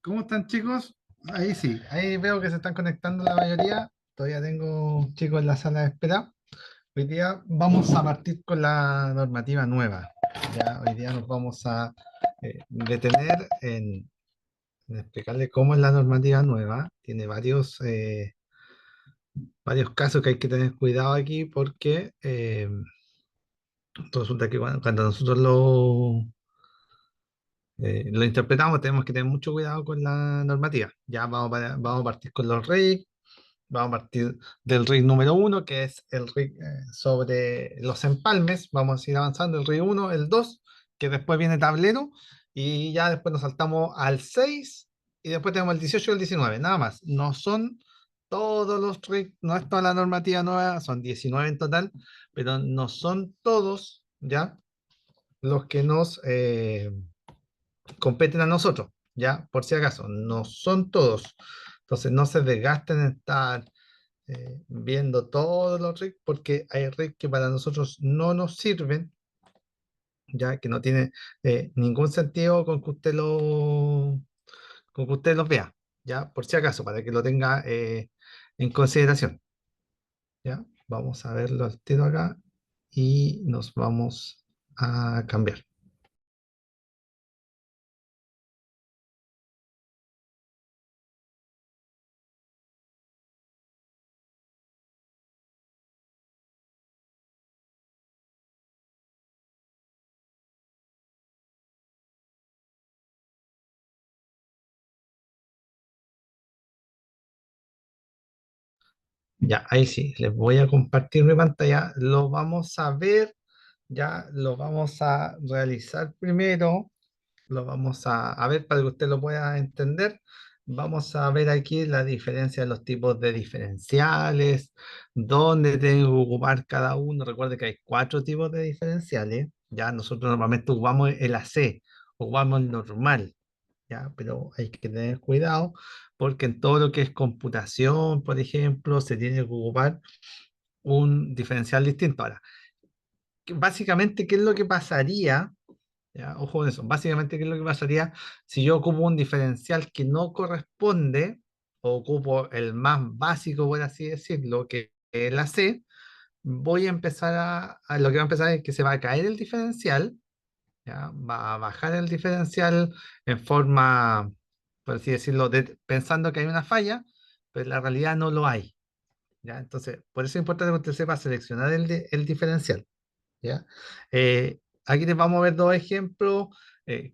¿Cómo están, chicos? Ahí sí, ahí veo que se están conectando la mayoría. Todavía tengo chicos en la sala de espera. Hoy día vamos a partir con la normativa nueva. Ya, hoy día nos vamos a detener en explicarle cómo es la normativa nueva. Tiene varios casos que hay que tener cuidado aquí porque resulta que cuando nosotros lo interpretamos tenemos que tener mucho cuidado con la normativa. Ya vamos a partir con los REIC. Vamos a partir del RIG número uno, que es el RIG sobre los empalmes. Vamos a ir avanzando el RIG uno, el 2, que después viene tablero, y ya después nos saltamos al 6, y después tenemos el 18 y el 19. Nada más. No son todos los RIG, no es toda la normativa nueva, son 19 en total, pero no son todos, ¿ya? Los que nos competen a nosotros, ¿ya? Por si acaso, no son todos. Entonces no se desgasten en estar viendo todos los RIC, porque hay RIC que para nosotros no nos sirven, ya que no tiene ningún sentido con que usted los vea, ya, por si acaso, para que lo tenga en consideración. Ya, vamos a verlo al tiro acá y nos vamos a cambiar. Ya, ahí sí, les voy a compartir mi pantalla. Lo vamos a ver, ya lo vamos a realizar primero. Lo vamos a ver para que usted lo pueda entender. Vamos a ver aquí la diferencia de los tipos de diferenciales, dónde tengo que ocupar cada uno. Recuerde que hay 4 tipos de diferenciales. Ya nosotros normalmente ocupamos el AC, ocupamos el normal, ya, pero hay que tener cuidado porque en todo lo que es computación, por ejemplo, se tiene que ocupar un diferencial distinto. Ahora, básicamente, ¿qué es lo que pasaría? Ya, ojo con eso. Básicamente, ¿qué es lo que pasaría si yo ocupo un diferencial que no corresponde, o ocupo el más básico, por así decirlo, que es la C? Voy a empezar lo que va a empezar es que se va a caer el diferencial, ¿ya? Va a bajar el diferencial en forma, por así decirlo, pensando que hay una falla, pero en la realidad no lo hay, ¿ya? Entonces, por eso es importante que usted sepa seleccionar el diferencial. ¿Ya? Aquí les vamos a ver 2 ejemplos,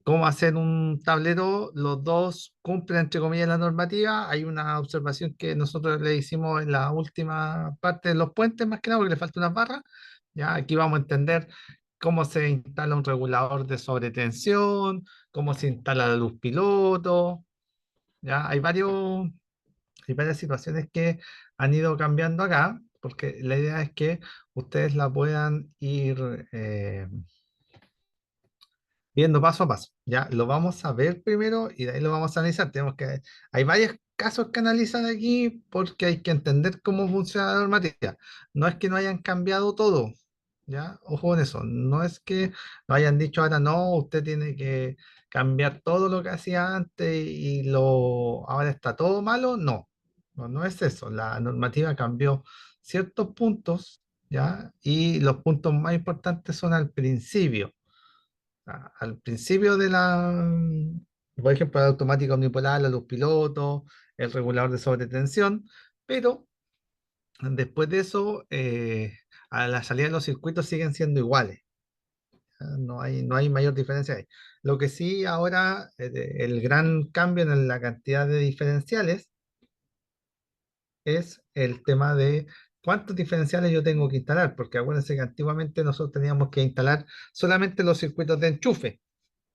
cómo hacer un tablero. Los dos cumplen, entre comillas, la normativa. Hay una observación que nosotros le hicimos en la última parte de los puentes, más que nada, porque le falta unas barras. ¿Ya? Aquí vamos a entender cómo se instala un regulador de sobretensión, cómo se instala la luz piloto. ¿Ya? Hay varias situaciones que han ido cambiando acá, porque la idea es que ustedes la puedan ir viendo paso a paso. Ya lo vamos a ver primero y de ahí lo vamos a analizar. Hay varios casos que analizar aquí porque hay que entender cómo funciona la normativa. No es que no hayan cambiado todo, ya, ojo con eso. No es que no hayan dicho ahora no, usted tiene que cambiar todo lo que hacía antes y ahora está todo malo. No, no es eso. La normativa cambió ciertos puntos, ya, y los puntos más importantes son al principio. Al principio por ejemplo, la automática unipolar, la luz piloto, el regulador de sobretensión, pero después de eso, a la salida de los circuitos siguen siendo iguales. No hay mayor diferencia ahí. Lo que sí ahora, el gran cambio en la cantidad de diferenciales es el tema de cuántos diferenciales yo tengo que instalar, porque acuérdense que antiguamente nosotros teníamos que instalar solamente los circuitos de enchufe.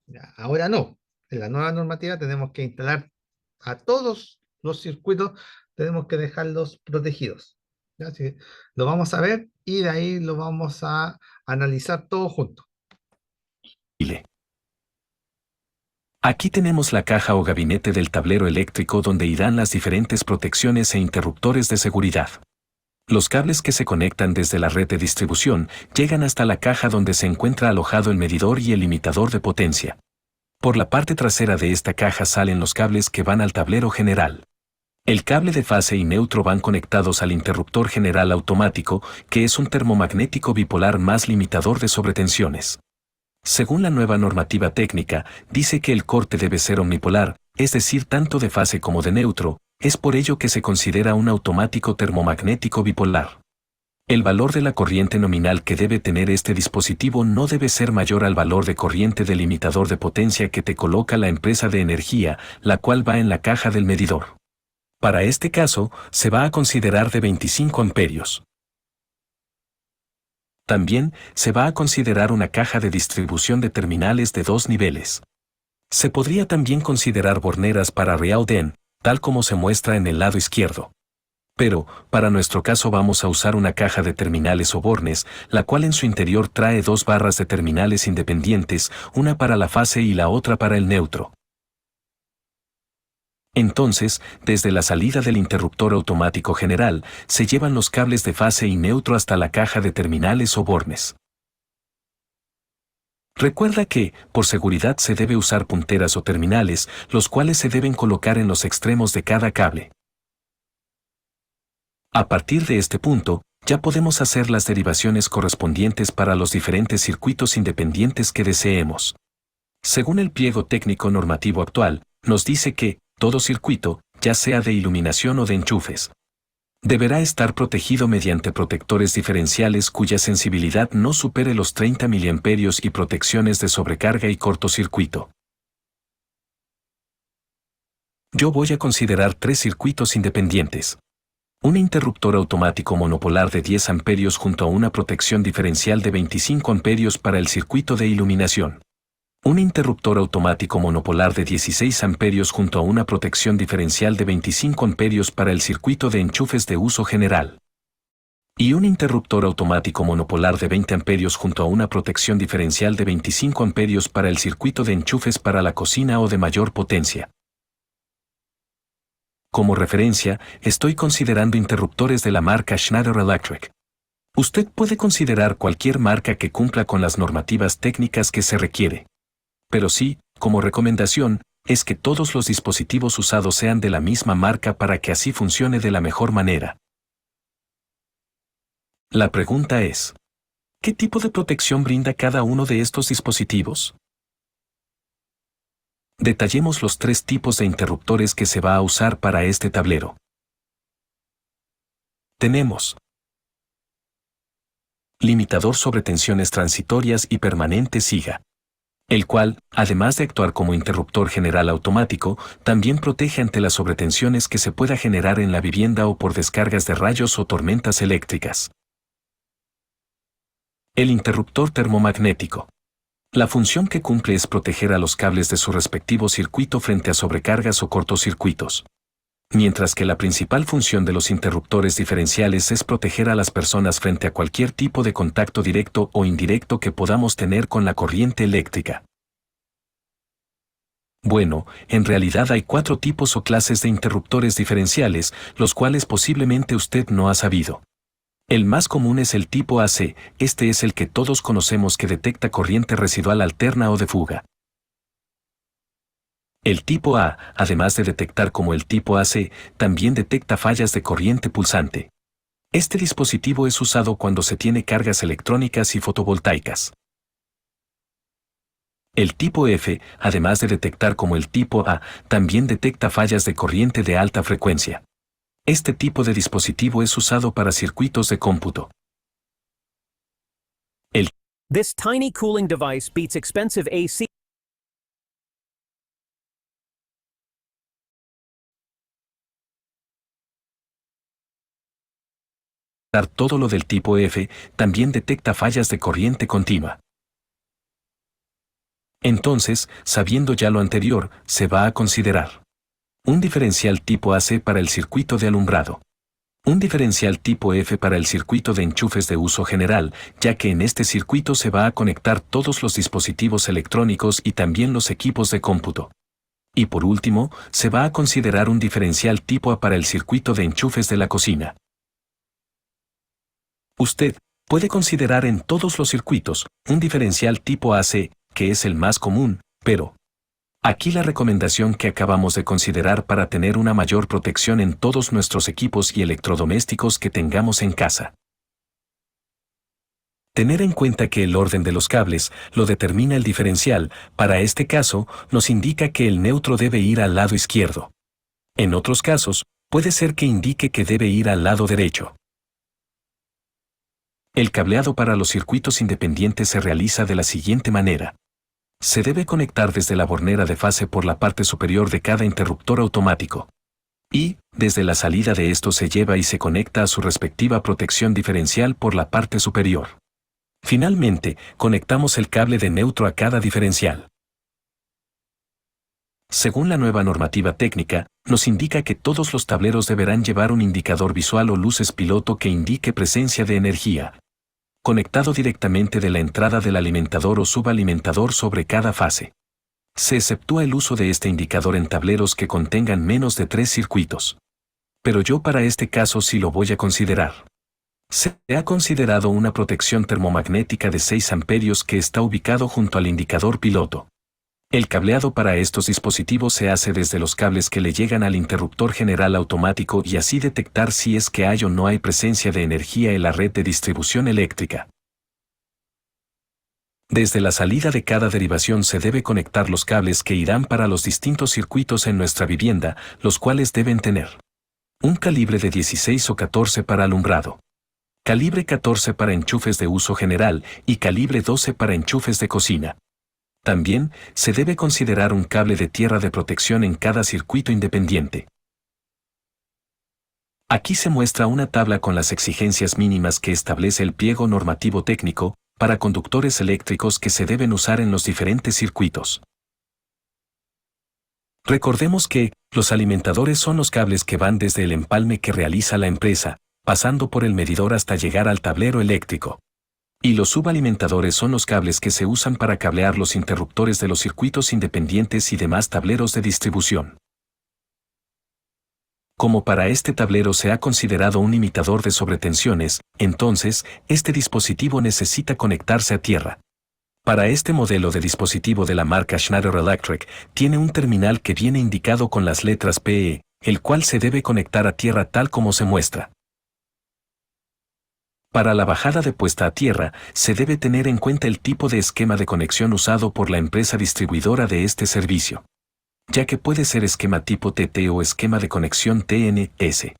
Ya, ahora no. En la nueva normativa tenemos que instalar a todos los circuitos, tenemos que dejarlos protegidos. ¿Ya? Así que lo vamos a ver y de ahí lo vamos a analizar todo junto. Chile. Aquí tenemos la caja o gabinete del tablero eléctrico donde irán las diferentes protecciones e interruptores de seguridad. Los cables que se conectan desde la red de distribución llegan hasta la caja donde se encuentra alojado el medidor y el limitador de potencia. Por la parte trasera de esta caja salen los cables que van al tablero general. El cable de fase y neutro van conectados al interruptor general automático, que es un termomagnético bipolar más limitador de sobretensiones. Según la nueva normativa técnica, dice que el corte debe ser omnipolar, es decir, tanto de fase como de neutro, es por ello que se considera un automático termomagnético bipolar. El valor de la corriente nominal que debe tener este dispositivo no debe ser mayor al valor de corriente del limitador de potencia que te coloca la empresa de energía, la cual va en la caja del medidor. Para este caso, se va a considerar de 25 amperios. También se va a considerar una caja de distribución de terminales de 2 niveles. Se podría también considerar borneras para Real-Den, tal como se muestra en el lado izquierdo. Pero, para nuestro caso vamos a usar una caja de terminales o bornes, la cual en su interior trae 2 barras de terminales independientes, una para la fase y la otra para el neutro. Entonces, desde la salida del interruptor automático general, se llevan los cables de fase y neutro hasta la caja de terminales o bornes. Recuerda que, por seguridad se debe usar punteras o terminales, los cuales se deben colocar en los extremos de cada cable. A partir de este punto, ya podemos hacer las derivaciones correspondientes para los diferentes circuitos independientes que deseemos. Según el pliego técnico normativo actual, nos dice que, todo circuito, ya sea de iluminación o de enchufes, deberá estar protegido mediante protectores diferenciales cuya sensibilidad no supere los 30 mA y protecciones de sobrecarga y cortocircuito. Yo voy a considerar 3 circuitos independientes. Un interruptor automático monopolar de 10 amperios junto a una protección diferencial de 25 amperios para el circuito de iluminación. Un interruptor automático monopolar de 16 amperios junto a una protección diferencial de 25 amperios para el circuito de enchufes de uso general. Y un interruptor automático monopolar de 20 amperios junto a una protección diferencial de 25 amperios para el circuito de enchufes para la cocina o de mayor potencia. Como referencia, estoy considerando interruptores de la marca Schneider Electric. Usted puede considerar cualquier marca que cumpla con las normativas técnicas que se requiere. Pero sí, como recomendación, es que todos los dispositivos usados sean de la misma marca para que así funcione de la mejor manera. La pregunta es, ¿qué tipo de protección brinda cada uno de estos dispositivos? Detallemos los 3 tipos de interruptores que se va a usar para este tablero. Tenemos limitador sobre tensiones transitorias y permanentes SIGA, el cual, además de actuar como interruptor general automático, también protege ante las sobretensiones que se pueda generar en la vivienda o por descargas de rayos o tormentas eléctricas. El interruptor termomagnético. La función que cumple es proteger a los cables de su respectivo circuito frente a sobrecargas o cortocircuitos. Mientras que la principal función de los interruptores diferenciales es proteger a las personas frente a cualquier tipo de contacto directo o indirecto que podamos tener con la corriente eléctrica. Bueno, en realidad hay 4 tipos o clases de interruptores diferenciales, los cuales posiblemente usted no ha sabido. El más común es el tipo AC, este es el que todos conocemos que detecta corriente residual alterna o de fuga. El tipo A, además de detectar como el tipo AC, también detecta fallas de corriente pulsante. Este dispositivo es usado cuando se tiene cargas electrónicas y fotovoltaicas. El tipo F, además de detectar como el tipo A, también detecta fallas de corriente de alta frecuencia. Este tipo de dispositivo es usado para circuitos de cómputo. This tiny cooling device beats expensive AC. Todo lo del tipo F también detecta fallas de corriente continua. Entonces, sabiendo ya lo anterior, se va a considerar un diferencial tipo AC para el circuito de alumbrado. Un diferencial tipo F para el circuito de enchufes de uso general, ya que en este circuito se va a conectar todos los dispositivos electrónicos y también los equipos de cómputo. Y por último, se va a considerar un diferencial tipo A para el circuito de enchufes de la cocina. Usted puede considerar en todos los circuitos un diferencial tipo AC, que es el más común, pero Aquí la recomendación que acabamos de considerar para tener una mayor protección en todos nuestros equipos y electrodomésticos que tengamos en casa. Tener en cuenta que el orden de los cables lo determina el diferencial. Para este caso, nos indica que el neutro debe ir al lado izquierdo. En otros casos, puede ser que indique que debe ir al lado derecho. El cableado para los circuitos independientes se realiza de la siguiente manera. Se debe conectar desde la bornera de fase por la parte superior de cada interruptor automático. Y, desde la salida de esto se lleva y se conecta a su respectiva protección diferencial por la parte superior. Finalmente, conectamos el cable de neutro a cada diferencial. Según la nueva normativa técnica, nos indica que todos los tableros deberán llevar un indicador visual o luces piloto que indique presencia de energía, conectado directamente de la entrada del alimentador o subalimentador sobre cada fase. Se exceptúa el uso de este indicador en tableros que contengan menos de 3 circuitos. Pero yo para este caso sí lo voy a considerar. Se ha considerado una protección termomagnética de 6 amperios que está ubicado junto al indicador piloto. El cableado para estos dispositivos se hace desde los cables que le llegan al interruptor general automático y así detectar si es que hay o no hay presencia de energía en la red de distribución eléctrica. Desde la salida de cada derivación se debe conectar los cables que irán para los distintos circuitos en nuestra vivienda, los cuales deben tener un calibre de 16 o 14 para alumbrado, calibre 14 para enchufes de uso general y calibre 12 para enchufes de cocina. También se debe considerar un cable de tierra de protección en cada circuito independiente. Aquí se muestra una tabla con las exigencias mínimas que establece el pliego normativo técnico para conductores eléctricos que se deben usar en los diferentes circuitos. Recordemos que los alimentadores son los cables que van desde el empalme que realiza la empresa, pasando por el medidor hasta llegar al tablero eléctrico. Y los subalimentadores son los cables que se usan para cablear los interruptores de los circuitos independientes y demás tableros de distribución. Como para este tablero se ha considerado un imitador de sobretensiones, entonces, este dispositivo necesita conectarse a tierra. Para este modelo de dispositivo de la marca Schneider Electric, tiene un terminal que viene indicado con las letras PE, el cual se debe conectar a tierra tal como se muestra. Para la bajada de puesta a tierra, se debe tener en cuenta el tipo de esquema de conexión usado por la empresa distribuidora de este servicio, ya que puede ser esquema tipo TT o esquema de conexión TNS.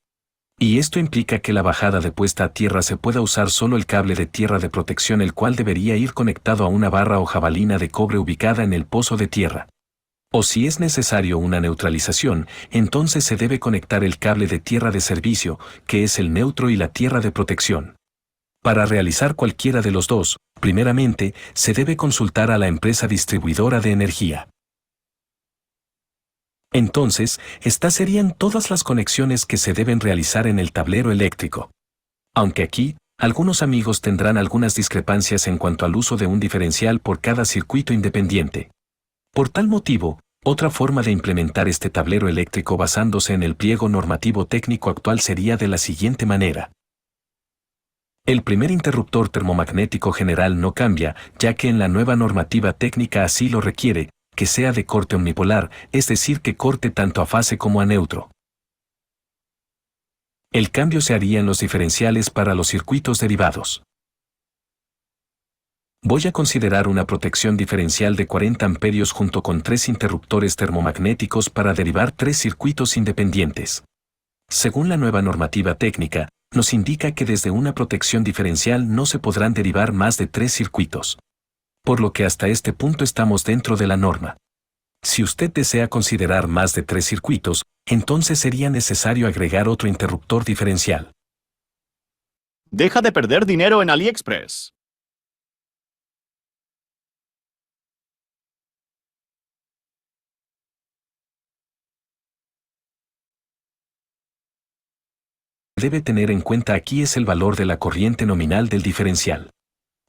Y esto implica que la bajada de puesta a tierra se pueda usar solo el cable de tierra de protección, el cual debería ir conectado a una barra o jabalina de cobre ubicada en el pozo de tierra. O si es necesario una neutralización, entonces se debe conectar el cable de tierra de servicio, que es el neutro, y la tierra de protección. Para realizar cualquiera de los dos, primeramente, se debe consultar a la empresa distribuidora de energía. Entonces, estas serían todas las conexiones que se deben realizar en el tablero eléctrico. Aunque aquí, algunos amigos tendrán algunas discrepancias en cuanto al uso de un diferencial por cada circuito independiente. Por tal motivo, otra forma de implementar este tablero eléctrico basándose en el pliego normativo técnico actual sería de la siguiente manera. El primer interruptor termomagnético general no cambia, ya que en la nueva normativa técnica así lo requiere, que sea de corte omnipolar, es decir, que corte tanto a fase como a neutro. El cambio se haría en los diferenciales para los circuitos derivados. Voy a considerar una protección diferencial de 40 amperios junto con 3 interruptores termomagnéticos para derivar 3 circuitos independientes. Según la nueva normativa técnica, nos indica que desde una protección diferencial no se podrán derivar más de 3 circuitos. Por lo que hasta este punto estamos dentro de la norma. Si usted desea considerar más de 3 circuitos, entonces sería necesario agregar otro interruptor diferencial. Deja de perder dinero en AliExpress. Debe tener en cuenta aquí es el valor de la corriente nominal del diferencial.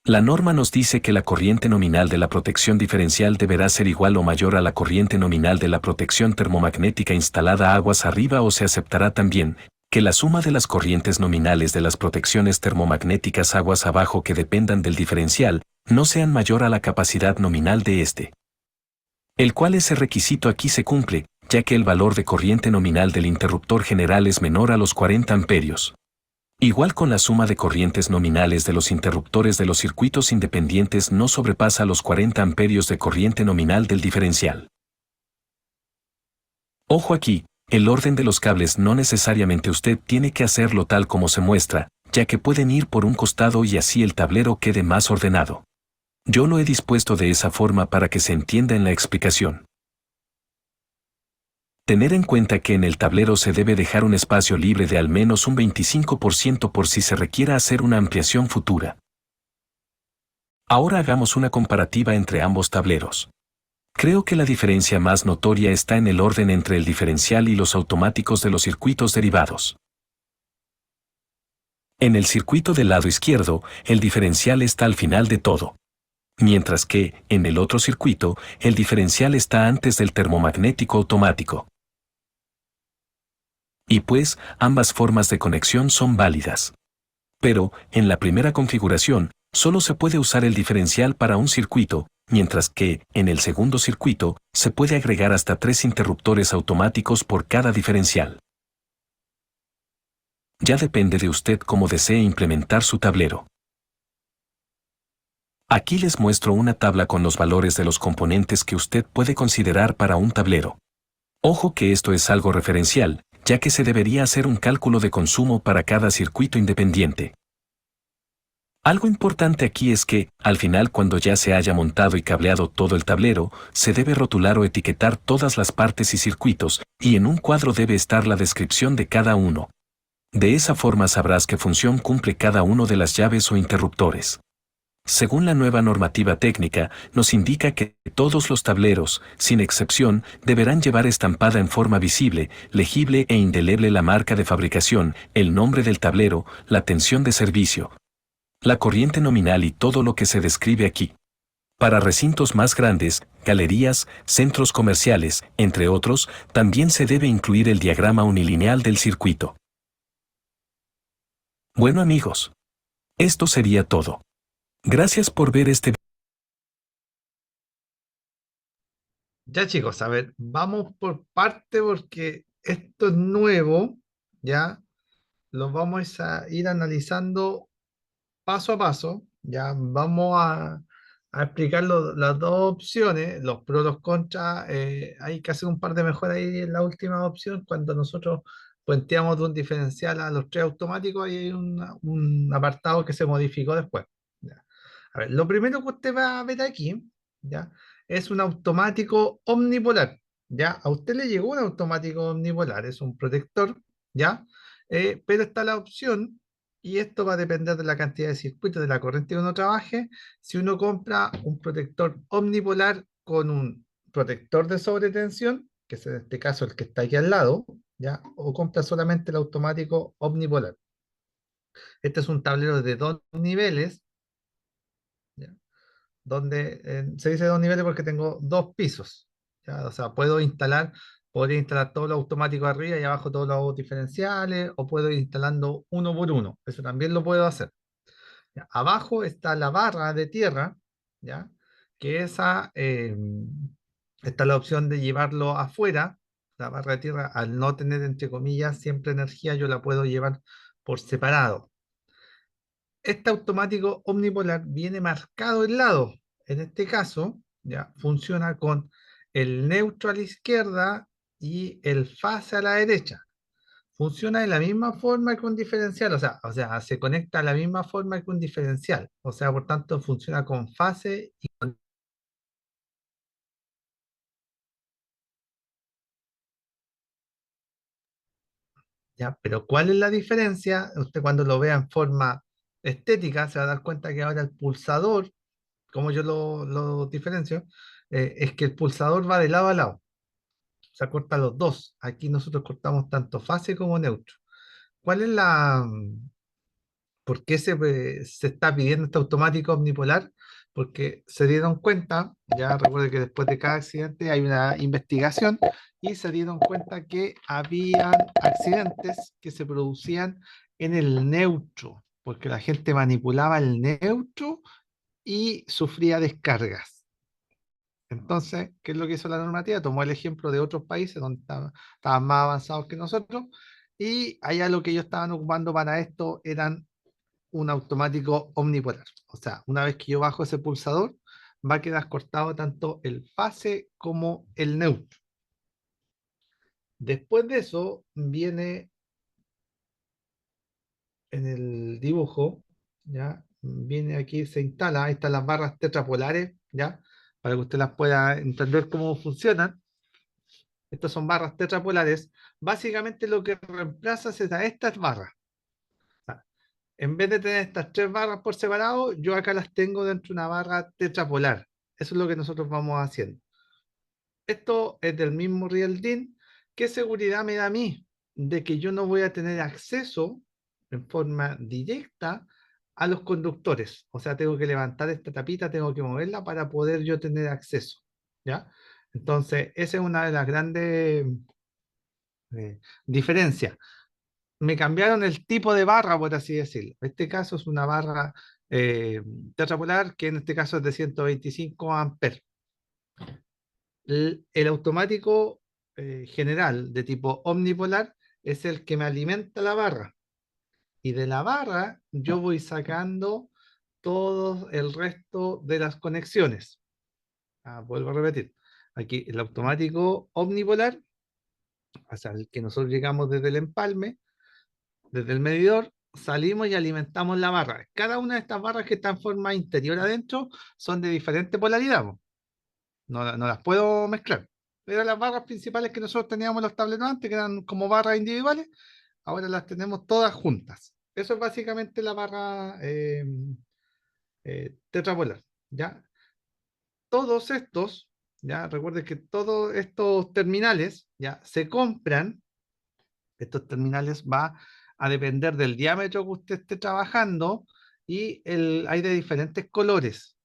La norma nos dice que la corriente nominal de la protección diferencial deberá ser igual o mayor a la corriente nominal de la protección termomagnética instalada aguas arriba, o se aceptará también que la suma de las corrientes nominales de las protecciones termomagnéticas aguas abajo que dependan del diferencial no sean mayor a la capacidad nominal de este. el cual ese requisito aquí se cumple, ya que el valor de corriente nominal del interruptor general es menor a los 40 amperios. Igual con la suma de corrientes nominales de los interruptores de los circuitos independientes no sobrepasa los 40 amperios de corriente nominal del diferencial. Ojo aquí, el orden de los cables no necesariamente usted tiene que hacerlo tal como se muestra, ya que pueden ir por un costado y así el tablero quede más ordenado. Yo lo he dispuesto de esa forma para que se entienda en la explicación. Tener en cuenta que en el tablero se debe dejar un espacio libre de al menos un 25% por si se requiera hacer una ampliación futura. Ahora hagamos una comparativa entre ambos tableros. Creo que la diferencia más notoria está en el orden entre el diferencial y los automáticos de los circuitos derivados. En el circuito del lado izquierdo, el diferencial está al final de todo. Mientras que, en el otro circuito, el diferencial está antes del termomagnético automático. Y pues, ambas formas de conexión son válidas. Pero, en la primera configuración, solo se puede usar el diferencial para un circuito, mientras que, en el segundo circuito, se puede agregar hasta 3 interruptores automáticos por cada diferencial. Ya depende de usted cómo desee implementar su tablero. Aquí les muestro una tabla con los valores de los componentes que usted puede considerar para un tablero. Ojo que esto es algo referencial, ya que se debería hacer un cálculo de consumo para cada circuito independiente. Algo importante aquí es que, al final cuando ya se haya montado y cableado todo el tablero, se debe rotular o etiquetar todas las partes y circuitos, y en un cuadro debe estar la descripción de cada uno. De esa forma sabrás qué función cumple cada uno de las llaves o interruptores. Según la nueva normativa técnica, nos indica que todos los tableros, sin excepción, deberán llevar estampada en forma visible, legible e indeleble la marca de fabricación, el nombre del tablero, la tensión de servicio, la corriente nominal y todo lo que se describe aquí. Para recintos más grandes, galerías, centros comerciales, entre otros, también se debe incluir el diagrama unilineal del circuito. Bueno amigos, esto sería todo. Gracias por ver este video. Ya chicos, a ver, vamos por parte porque esto es nuevo, ¿ya? Lo vamos a ir analizando paso a paso, ya vamos a explicar las dos opciones, los pros, los contras, hay que hacer un par de mejoras ahí en la última opción, cuando nosotros puenteamos de un diferencial a los tres automáticos, ahí hay un apartado que se modificó después. ¿Ya? A ver, lo primero que usted va a ver aquí, ¿ya? Es un automático omnipolar, ¿ya? A usted le llegó un automático omnipolar, es un protector, ¿ya? Pero está la opción y esto va a depender de la cantidad de circuitos, de la corriente que uno trabaje. Si uno compra un protector omnipolar con un protector de sobretensión, que es en este caso el que está aquí al lado, ¿ya? O compra solamente el automático omnipolar. Este es un tablero de 2 niveles, ¿ya? Donde se dice 2 niveles porque tengo 2 pisos, ¿ya? O sea, podría instalar todo lo automático arriba y abajo todos los diferenciales, o puedo ir instalando uno por uno. Eso también lo puedo hacer. ¿Ya? Abajo está la barra de tierra, ¿ya? Que está la opción de llevarlo afuera. La barra de tierra, al no tener, entre comillas, siempre energía, yo la puedo llevar por separado. Este automático omnipolar viene marcado el lado. En este caso, ya funciona con el neutro a la izquierda y el fase a la derecha. Funciona de la misma forma que un diferencial, o sea, se conecta a la misma forma que un diferencial. O sea, por tanto, funciona con fase y ya. Pero ¿cuál es la diferencia? Usted cuando lo vea en forma estética se va a dar cuenta que ahora el pulsador, como yo lo diferencio, es que el pulsador va de lado a lado. O sea, corta los dos. Aquí nosotros cortamos tanto fase como neutro. ¿Cuál es ¿Por qué se está pidiendo este automático omnipolar? Porque se dieron cuenta, ya recuerden que después de cada accidente hay una investigación, y se dieron cuenta que habían accidentes que se producían en el neutro, porque la gente manipulaba el neutro y sufría descargas. Entonces, ¿qué es lo que hizo la normativa? Tomó el ejemplo de otros países donde estaban más avanzados que nosotros, y allá lo que ellos estaban ocupando para esto eran un automático omnipolar. O sea, una vez que yo bajo ese pulsador, va a quedar cortado tanto el fase como el neutro. Después de eso viene en el dibujo, ¿ya? Viene aquí, se instala, ahí están las barras tetrapolares, ¿ya? Para que usted las pueda entender cómo funcionan. Estas son barras tetrapolares. Básicamente lo que reemplaza es a estas barras. O sea, en vez de tener estas tres barras por separado, yo acá las tengo dentro de una barra tetrapolar. Eso es lo que nosotros vamos haciendo. Esto es del mismo RealDIN. ¿Qué seguridad me da a mí de que yo no voy a tener acceso en forma directa a los conductores? O sea, tengo que levantar esta tapita, tengo que moverla para poder yo tener acceso, ¿ya? Entonces, esa es una de las grandes diferencias. Me cambiaron el tipo de barra, por así decirlo. En este caso es una barra eh, tetrapolar, que en este caso es de 125 amperes. El automático general de tipo omnipolar es el que me alimenta la barra. Y de la barra yo voy sacando todo el resto de las conexiones. Vuelvo a repetir. Aquí el automático omnipolar, o sea, el que nosotros llegamos desde el empalme, desde el medidor, salimos y alimentamos la barra. Cada una de estas barras que está en forma interior adentro son de diferente polaridad. No las puedo mezclar. Pero las barras principales que nosotros teníamos en los tableros antes, que eran como barras individuales, ahora las tenemos todas juntas. Eso es básicamente la barra tetrapolar. ¿Ya? Todos estos, ya recuerden que todos estos terminales ya se compran. Estos terminales va a depender del diámetro que usted esté trabajando, y hay de diferentes colores.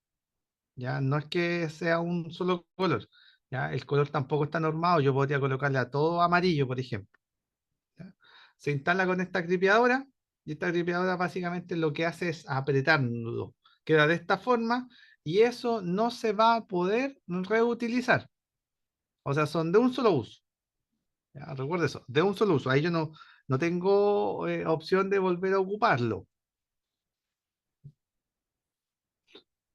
Ya no es que sea un solo color. Ya el color tampoco está normado. Yo podría colocarle a todo amarillo, por ejemplo. ¿Ya? Se instala con esta gripeadora, y esta gripeadora básicamente lo que hace es apretarlo. Queda de esta forma, y eso no se va a poder reutilizar. O sea, son de un solo uso. ¿Ya? Recuerda eso, de un solo uso. Ahí yo no tengo opción de volver a ocuparlo.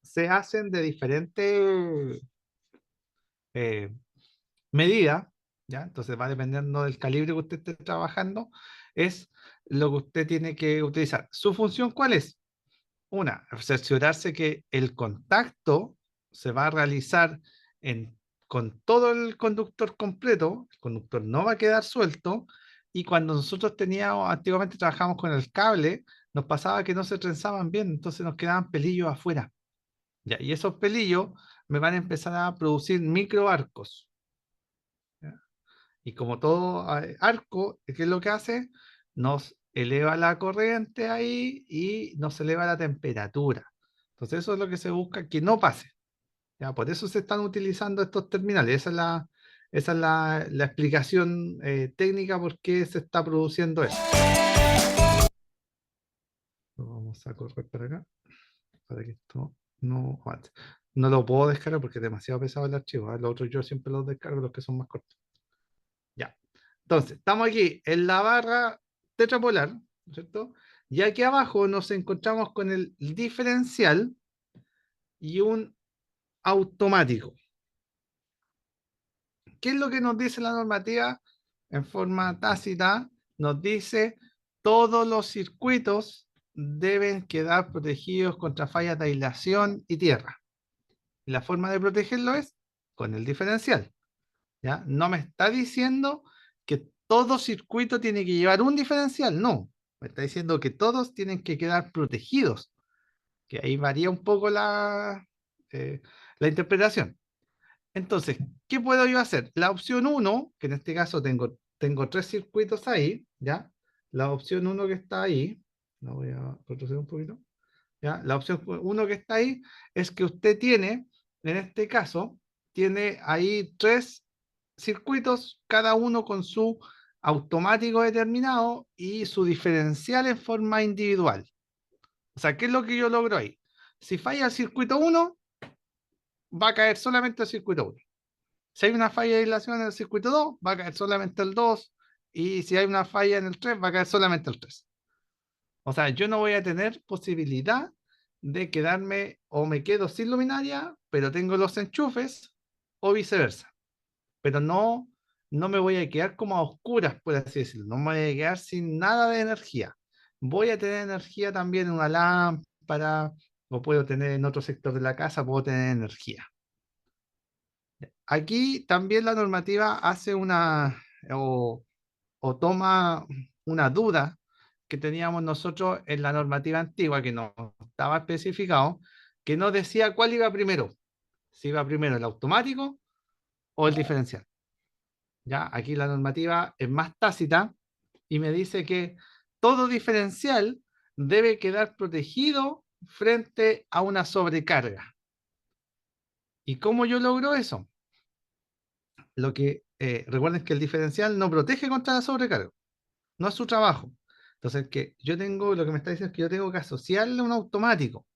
Se hacen de diferentes eh, medida, ¿ya? Entonces va dependiendo del calibre que usted esté trabajando, es lo que usted tiene que utilizar. ¿Su función cuál es? Una, cerciorarse que el contacto se va a realizar con todo el conductor completo, el conductor no va a quedar suelto, y cuando nosotros antiguamente trabajamos con el cable, nos pasaba que no se trenzaban bien, entonces nos quedaban pelillos afuera. ¿Ya? Y esos pelillos me van a empezar a producir microarcos. Y como todo arco, ¿qué es lo que hace? Nos eleva la corriente ahí y nos eleva la temperatura. Entonces eso es lo que se busca que no pase. ¿Ya? Por eso se están utilizando estos terminales. Esa es la explicación técnica por qué se está produciendo eso. Lo vamos a correr para acá, para que esto no avance. No lo puedo descargar porque es demasiado pesado el archivo. Los otros yo siempre los descargo, los que son más cortos. Ya. Entonces, estamos aquí en la barra tetrapolar, ¿no es cierto? Y aquí abajo nos encontramos con el diferencial y un automático. ¿Qué es lo que nos dice la normativa en forma tácita? Nos dice todos los circuitos deben quedar protegidos contra fallas de aislación y tierra. Y la forma de protegerlo es con el diferencial. ¿Ya? No me está diciendo que todo circuito tiene que llevar un diferencial, no. Me está diciendo que todos tienen que quedar protegidos, que ahí varía un poco la interpretación. Entonces, ¿qué puedo yo hacer? La opción 1, que en este caso tengo tres circuitos ahí, ¿ya? La opción 1 que está ahí, la voy a retroceder un poquito, ¿ya? La opción 1 que está ahí es que usted tiene, en este caso, tiene ahí tres circuitos, cada uno con su automático determinado y su diferencial en forma individual. O sea, ¿qué es lo que yo logro ahí? Si falla el circuito 1, va a caer solamente el circuito 1. Si hay una falla de aislación en el circuito 2, va a caer solamente el 2. Y si hay una falla en el 3, va a caer solamente el 3. O sea, yo no voy a tener posibilidad de quedarme o me quedo sin luminaria, pero tengo los enchufes, o viceversa. Pero no me voy a quedar como a oscuras, por así decirlo. No me voy a quedar sin nada de energía. Voy a tener energía también en una lámpara, o puedo tener en otro sector de la casa, puedo tener energía. Aquí también la normativa hace o, o toma una duda que teníamos nosotros en la normativa antigua, que no estaba especificado, que no decía cuál iba primero, si iba primero el automático o el diferencial. Ya, aquí la normativa es más tácita y me dice que todo diferencial debe quedar protegido frente a una sobrecarga. ¿Y cómo yo logro eso? Recuerden que el diferencial no protege contra la sobrecarga, no es su trabajo. Entonces, que yo tengo, lo que me está diciendo es que yo tengo que asociarle un automático.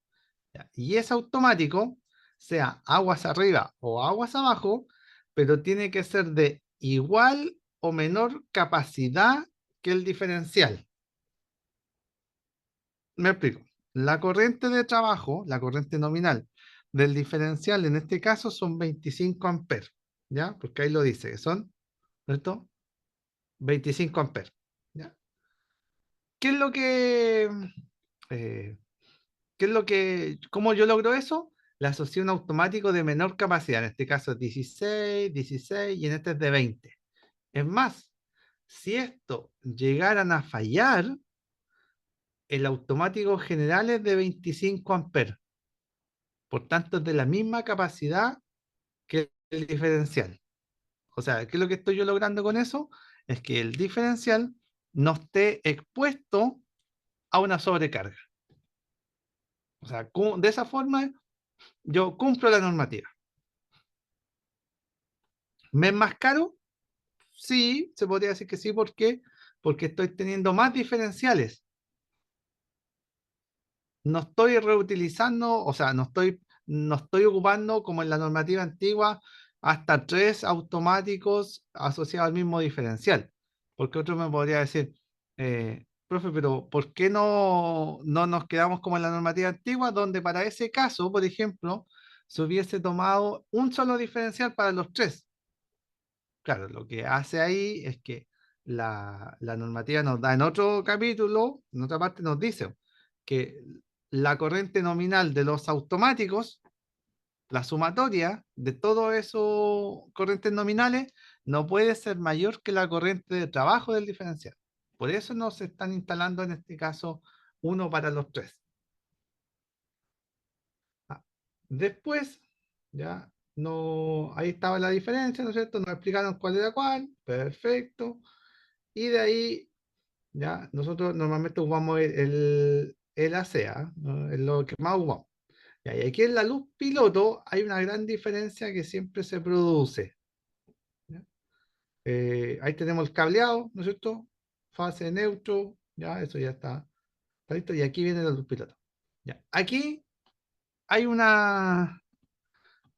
¿Ya? Y ese automático, sea aguas arriba o aguas abajo, pero tiene que ser de igual o menor capacidad que el diferencial. Me explico. La corriente de trabajo, la corriente nominal del diferencial en este caso son 25 amperes, ¿ya? Porque ahí lo dice, que son, ¿cierto? 25 amperes, ¿ya? ¿Qué es lo que, eh, cómo yo logro eso? La asocié a un automático de menor capacidad, en este caso es 16, 16 y en este es de 20. Es más, si esto llegaran a fallar, el automático general es de 25 amperes. Por tanto, es de la misma capacidad que el diferencial. O sea, ¿qué es lo que estoy yo logrando con eso? Es que el diferencial no esté expuesto a una sobrecarga. O sea, de esa forma yo cumplo la normativa. ¿Me es más caro? Sí, se podría decir que sí. ¿Por qué? Porque estoy teniendo más diferenciales. No estoy reutilizando, o sea, no estoy ocupando como en la normativa antigua hasta 3 automáticos asociados al mismo diferencial. Porque otro me podría decir, profe, pero ¿por qué no nos quedamos como en la normativa antigua, donde para ese caso, por ejemplo, se hubiese tomado un solo diferencial para los 3? Claro, lo que hace ahí es que la normativa nos da en otro capítulo, en otra parte nos dice que la corriente nominal de los automáticos, la sumatoria de todos esos corrientes nominales, no puede ser mayor que la corriente de trabajo del diferencial. Por eso no se están instalando en este caso uno para los 3. Ah, después, ya no, ahí estaba la diferencia, ¿no es cierto? Nos explicaron cuál era cuál, perfecto. Y de ahí, ya, nosotros normalmente usamos el ACEA, ¿no? Es lo que más usamos. Ya, y aquí en la luz piloto hay una gran diferencia que siempre se produce. ¿Ya? Ahí tenemos el cableado, ¿no es cierto? Fase neutro, ya, eso ya está listo. Y aquí viene la luz piloto. Ya. Aquí hay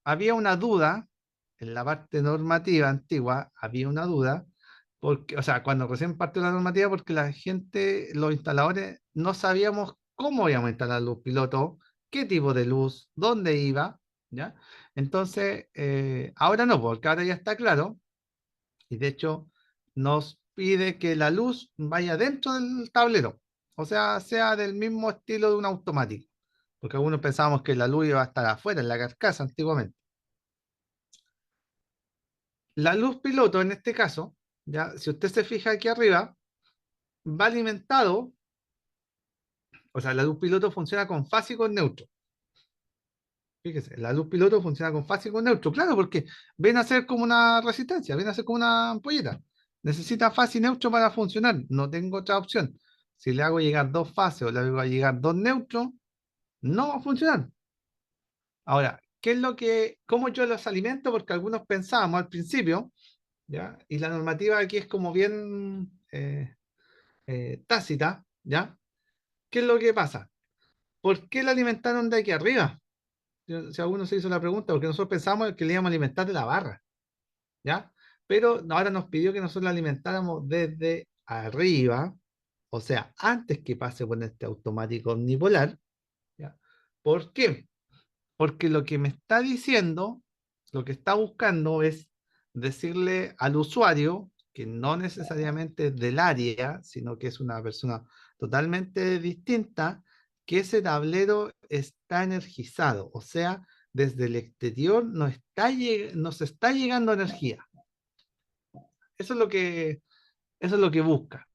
había una duda, en la parte normativa antigua, había una duda, porque, o sea, cuando recién partió la normativa, porque la gente, los instaladores, no sabíamos cómo íbamos a instalar luz piloto, qué tipo de luz, dónde iba, ¿ya? Entonces, ahora no, porque ahora ya está claro, y de hecho nos pide que la luz vaya dentro del tablero, o sea del mismo estilo de un automático, porque algunos pensábamos que la luz iba a estar afuera, en la carcasa antiguamente. La luz piloto, en este caso, ya, si usted se fija aquí arriba, va alimentado, o sea, la luz piloto funciona con fase y con neutro. Fíjese, la luz piloto funciona con fase y con neutro, claro, porque ven a ser como una resistencia, ven a ser como una ampolleta. Necesita fase y neutro para funcionar, no tengo otra opción. Si le hago llegar dos fases o le hago llegar dos neutros, no va a funcionar. Ahora, ¿qué es cómo yo los alimento? Porque algunos pensábamos al principio, ¿ya? Y la normativa aquí es como bien tácita, ¿ya? ¿Qué es lo que pasa? ¿Por qué la alimentaron de aquí arriba? si alguno se hizo la pregunta, porque nosotros pensamos que le íbamos a alimentar de la barra, ¿ya? Pero ahora nos pidió que nosotros la alimentáramos desde arriba, o sea, antes que pase por este automático omnipolar, ¿ya? ¿Por qué? Porque lo que me está diciendo, lo que está buscando es decirle al usuario que no necesariamente es del área, sino que es una persona totalmente distinta, que ese tablero está energizado, o sea, desde el exterior nos está llegando energía. Eso es lo que, eso es lo que busca,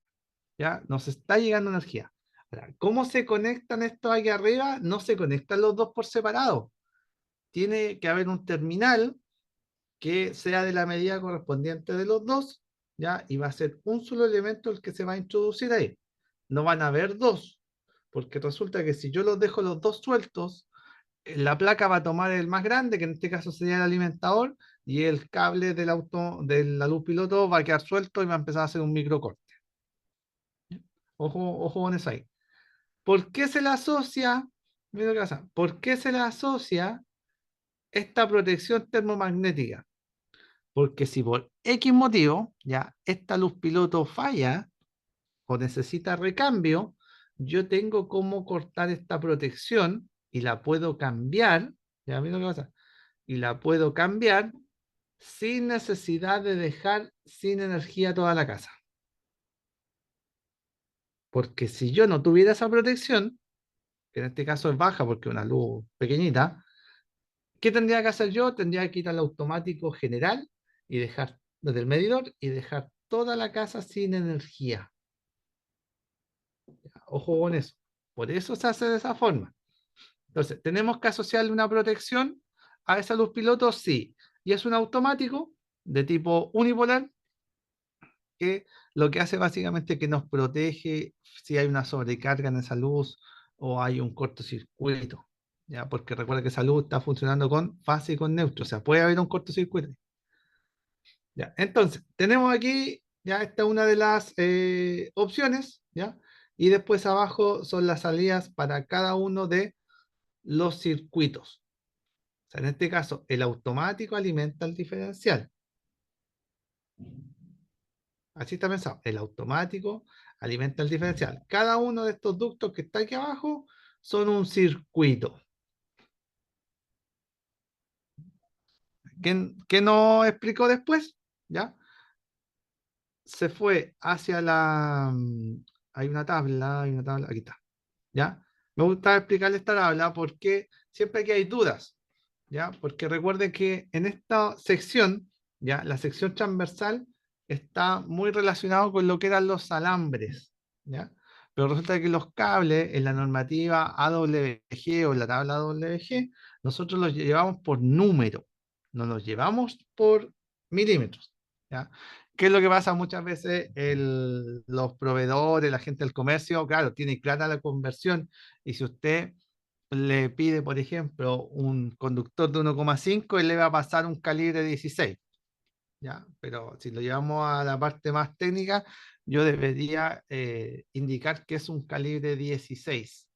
¿ya? Nos está llegando energía. Ahora, ¿cómo se conectan estos aquí arriba? No se conectan los dos por separado. Tiene que haber un terminal que sea de la medida correspondiente de los dos, ¿ya? Y va a ser un solo elemento el que se va a introducir ahí. No van a haber dos, porque resulta que si yo los dejo los dos sueltos, la placa va a tomar el más grande, que en este caso sería el alimentador, y el cable del auto, de la luz piloto va a quedar suelto y va a empezar a hacer un microcorte. Ojo, ojo con eso ahí. ¿Por qué se le asocia? Mira lo que pasa. ¿Por qué se le asocia esta protección termomagnética? Porque si por X motivo, ya, esta luz piloto falla o necesita recambio, yo tengo cómo cortar esta protección y la puedo cambiar, ya mira lo que pasa, y la puedo cambiar sin necesidad de dejar sin energía toda la casa. Porque si yo no tuviera esa protección, que en este caso es baja porque es una luz pequeñita, ¿qué tendría que hacer yo? Tendría que ir al automático general y dejar desde el medidor y dejar toda la casa sin energía. Ojo con eso. Por eso se hace de esa forma. Entonces, ¿tenemos que asociarle una protección a esa luz piloto? Sí. Y es un automático de tipo unipolar que lo que hace básicamente es que nos protege si hay una sobrecarga en esa luz o hay un cortocircuito. ¿Ya? Porque recuerda que esa luz está funcionando con fase y con neutro. O sea, puede haber un cortocircuito. ¿Ya? Entonces, tenemos aquí, ya esta una de las opciones, ¿ya? Y después abajo son las salidas para cada uno de los circuitos. O sea, en este caso, el automático alimenta el diferencial. Así está pensado. El automático alimenta el diferencial. Cada uno de estos ductos que está aquí abajo son un circuito. ¿Qué nos explicó después? ¿Ya? Se fue hacia la... hay una tabla, aquí está. ¿Ya? Me gusta explicarle esta tabla porque siempre que hay dudas, ¿ya? Porque recuerden que en esta sección, ¿ya? La sección transversal está muy relacionado con lo que eran los alambres, ¿ya? Pero resulta que los cables en la normativa AWG o en la tabla AWG, nosotros los llevamos por número, no los llevamos por milímetros, ¿ya? ¿Qué es lo que pasa muchas veces? Los proveedores, la gente del comercio, claro, tiene clara la conversión y si usted le pide, por ejemplo, un conductor de 1,5, él le va a pasar un calibre 16, ¿ya? Pero si lo llevamos a la parte más técnica, yo debería indicar que es un calibre 16,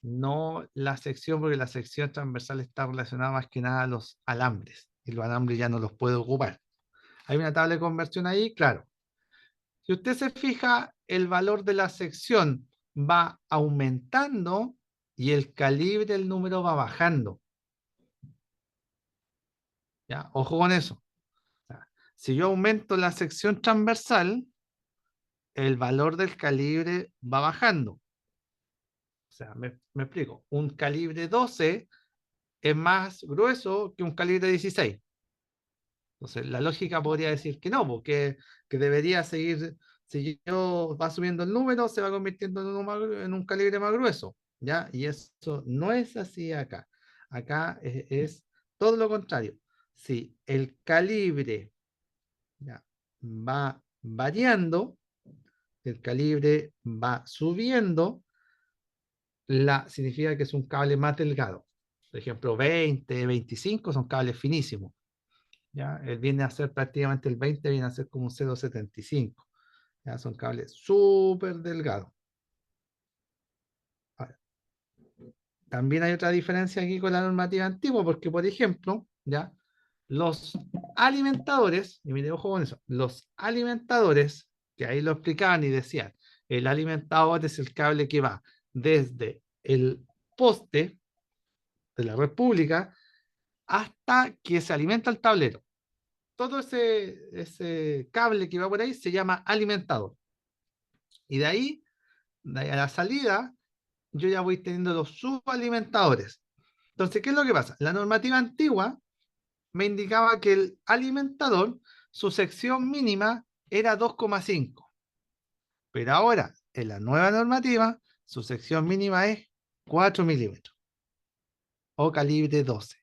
no la sección, porque la sección transversal está relacionada más que nada a los alambres y los alambres ya no los puede ocupar. Hay una tabla de conversión ahí, claro. Si usted se fija, el valor de la sección va aumentando y el calibre del número va bajando. ¿Ya? Ojo con eso. O sea, si yo aumento la sección transversal, el valor del calibre va bajando. O sea, me explico. Un calibre 12 es más grueso que un calibre 16. Entonces, la lógica podría decir que no, porque que debería seguir, si yo va subiendo el número, se va convirtiendo en un calibre más grueso, ¿ya? Y eso no es así acá. Acá es todo lo contrario. Si el calibre, ¿ya?, va variando, el calibre va subiendo, significa que es un cable más delgado. Por ejemplo, 20, 25 son cables finísimos. ¿Ya? Él viene a ser prácticamente el 20, viene a ser como un 0,75. ¿Ya? Son cables súper delgados. A ver. también hay otra diferencia aquí con la normativa antigua, porque, por ejemplo, ya, los alimentadores, y mire, ojo con eso, los alimentadores, que ahí lo explicaban y decían, el alimentador es el cable que va desde el poste de la red pública hasta que se alimenta el tablero. Todo ese cable que va por ahí se llama alimentador. Y de ahí a la salida, yo ya voy teniendo los subalimentadores. Entonces, ¿qué es lo que pasa? La normativa antigua me indicaba que el alimentador, su sección mínima era 2,5. Pero ahora, en la nueva normativa, su sección mínima es 4 milímetros o calibre 12.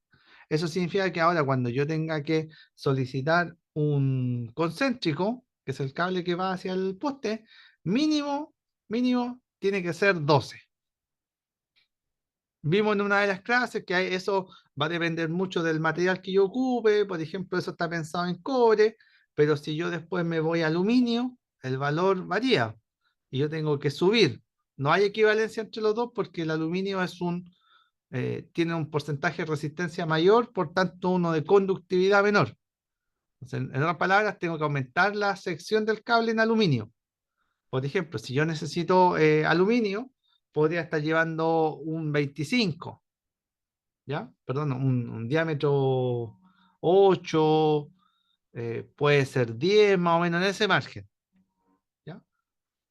Eso significa que ahora cuando yo tenga que solicitar un concéntrico, que es el cable que va hacia el poste, mínimo, mínimo, tiene que ser 12. Vimos en una de las clases que eso va a depender mucho del material que yo ocupe, por ejemplo, eso está pensado en cobre, pero si yo después me voy a aluminio, el valor varía y yo tengo que subir. No hay equivalencia entre los dos porque el aluminio tiene un porcentaje de resistencia mayor, por tanto uno de conductividad menor. Entonces, en otras palabras, tengo que aumentar la sección del cable en aluminio. Por ejemplo, si yo necesito aluminio, podría estar llevando un 25, ¿ya? Perdón, un diámetro 8, puede ser 10 más o menos en ese margen, ¿ya?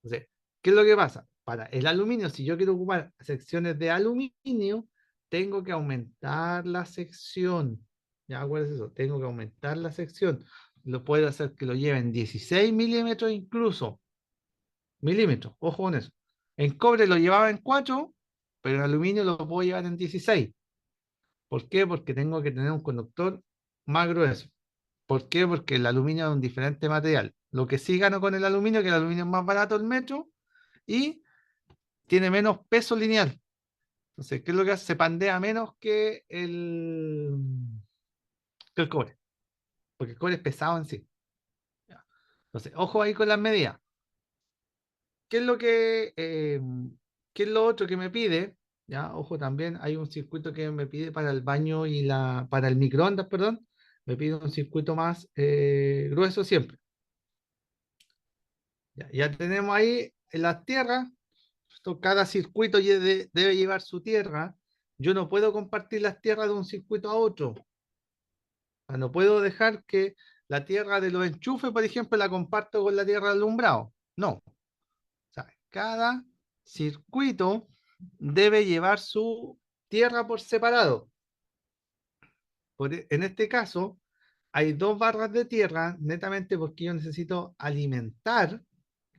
Entonces, ¿qué es lo que pasa? Para el aluminio, si yo quiero ocupar secciones de aluminio, tengo que aumentar la sección. ¿Ya? ¿Cuál es eso? Tengo que aumentar la sección. Lo puedo hacer que lo lleven 16 milímetros incluso. Milímetros, ojo con eso. En cobre lo llevaba en 4, pero en aluminio lo puedo llevar en 16. ¿Por qué? Porque tengo que tener un conductor más grueso. ¿Por qué? Porque el aluminio es un diferente material. Lo que sí gano con el aluminio, que el aluminio es más barato el metro y tiene menos peso lineal. Entonces, ¿qué es lo que hace? Se pandea menos que el cobre, porque el cobre es pesado en sí. ¿Ya? Entonces, ojo ahí con las medidas. ¿Qué es qué es lo otro que me pide? Ya, ojo, también hay un circuito que me pide para el baño para el microondas, perdón. Me pide un circuito más grueso siempre. Ya tenemos ahí en las tierras. Cada circuito debe llevar su tierra. Yo no puedo compartir las tierras de un circuito a otro. O sea, no puedo dejar que la tierra de los enchufes, por ejemplo, la comparto con la tierra de alumbrado. No. O sea, cada circuito debe llevar su tierra por separado. En este caso, hay dos barras de tierra netamente porque yo necesito alimentar,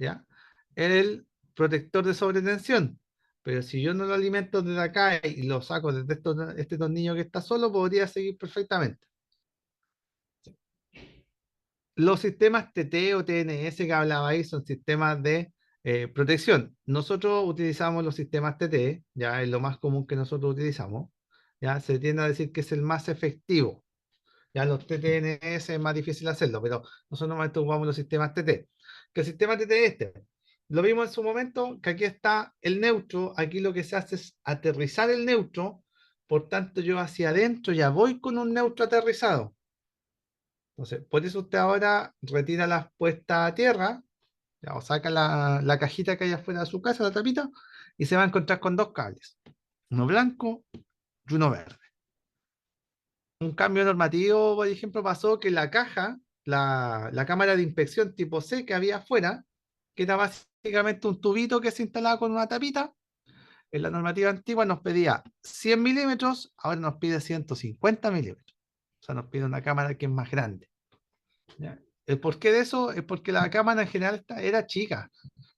¿ya? El protector de sobretensión. Pero si yo no lo alimento desde acá y lo saco desde este tornillo que está solo, podría seguir perfectamente. Los sistemas TT o TNS que hablaba ahí son sistemas de protección. Nosotros utilizamos los sistemas TT, ya es lo más común que nosotros utilizamos. Ya se tiende a decir que es el más efectivo. Ya los TTNS es más difícil hacerlo, pero nosotros normalmente ocupamos los sistemas TT. ¿Qué el sistema TT es este? Lo vimos en su momento, que aquí está el neutro, aquí lo que se hace es aterrizar el neutro, por tanto yo hacia adentro ya voy con un neutro aterrizado. Entonces, por eso usted ahora retira las puestas a tierra, ya, o saca la cajita que hay afuera de su casa, la tapita, y se va a encontrar con dos cables, uno blanco y uno verde. Un cambio normativo, por ejemplo, pasó que la caja, la cámara de inspección tipo C que había afuera, que era básicamente un tubito que se instalaba con una tapita, en la normativa antigua nos pedía 100 milímetros, ahora nos pide 150 milímetros. O sea, nos pide una cámara que es más grande. ¿Ya? El porqué de eso es porque la cámara en general era chica.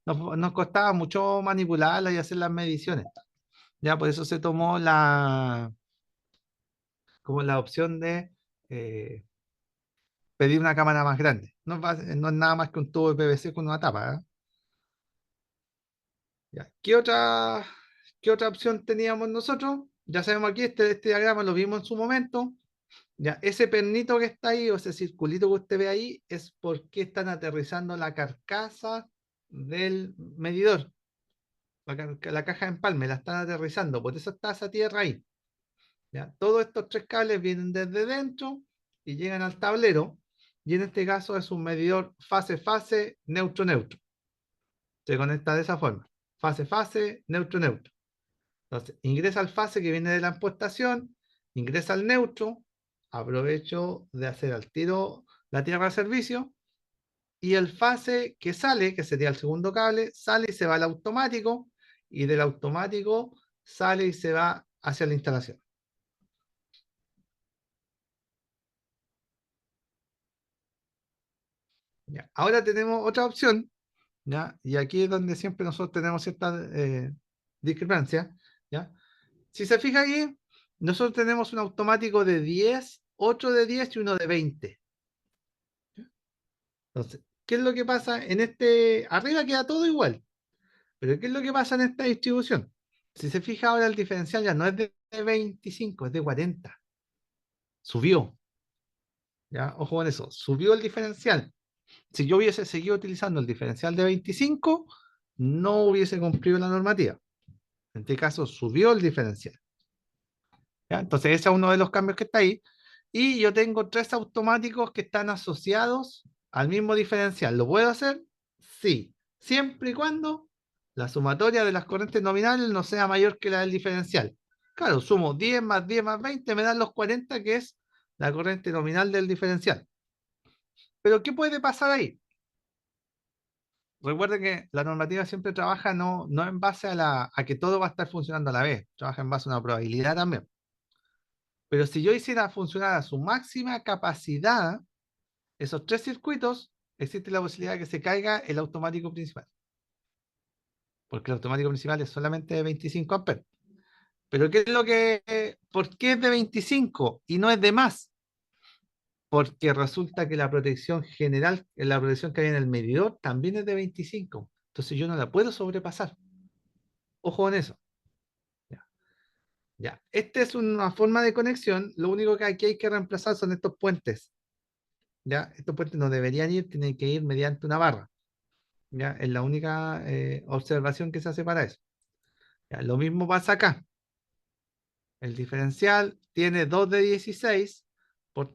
Nos costaba mucho manipularla y hacer las mediciones. Ya, por eso se tomó como la opción de eh, pedir una cámara más grande. No es nada más que un tubo de PVC con una tapa. Ya. ¿Qué otra opción teníamos nosotros? Ya sabemos aquí, este diagrama lo vimos en su momento. Ya, ese pernito que está ahí o ese circulito que usted ve ahí es porque están aterrizando la carcasa del medidor. la caja de empalme, la están aterrizando, por eso está esa tierra ahí. ¿Ya? Todos estos tres cables vienen desde dentro y llegan al tablero, y en este caso es un medidor fase-fase, neutro-neutro. Se conecta de esa forma, fase-fase, neutro-neutro. Entonces, ingresa al fase que viene de la ampostación, ingresa al neutro, aprovecho de hacer al tiro la tierra de servicio, y el fase que sale, que sería el segundo cable, sale y se va al automático, y del automático sale y se va hacia la instalación. Ya. Ahora tenemos otra opción, ¿ya? Y aquí es donde siempre nosotros tenemos cierta discrepancia, ¿ya? Si se fija aquí, nosotros tenemos un automático de 10, otro de 10 y uno de 20. Entonces, ¿qué es lo que pasa en este? Arriba queda todo igual, pero ¿qué es lo que pasa en esta distribución? Si se fija ahora el diferencial ya no es de 25, es de 40. Subió, ¿ya? Ojo con eso, subió el diferencial. Si yo hubiese seguido utilizando el diferencial de 25, no hubiese cumplido la normativa. En este caso, subió el diferencial. ¿Ya? Entonces, ese es uno de los cambios que está ahí. Y yo tengo tres automáticos que están asociados al mismo diferencial. ¿Lo puedo hacer? Sí. Siempre y cuando la sumatoria de las corrientes nominales no sea mayor que la del diferencial. Claro, sumo 10 más 10 más 20, me dan los 40, que es la corriente nominal del diferencial. Pero, ¿qué puede pasar ahí? Recuerden que la normativa siempre trabaja no en base a que todo va a estar funcionando a la vez, trabaja en base a una probabilidad también. Pero si yo hiciera funcionar a su máxima capacidad esos tres circuitos, existe la posibilidad de que se caiga el automático principal. Porque el automático principal es solamente de 25 amperes. Pero ¿por qué es de 25 y no es de más? Porque resulta que la protección general, la protección que hay en el medidor, también es de 25. Entonces yo no la puedo sobrepasar. Ojo con eso. Ya. Ya. Esta es una forma de conexión. Lo único que aquí hay que reemplazar son estos puentes. ¿Ya? Estos puentes no deberían ir, tienen que ir mediante una barra. ¿Ya? Es la única observación que se hace para eso. ¿Ya? Lo mismo pasa acá. El diferencial tiene 2 de 16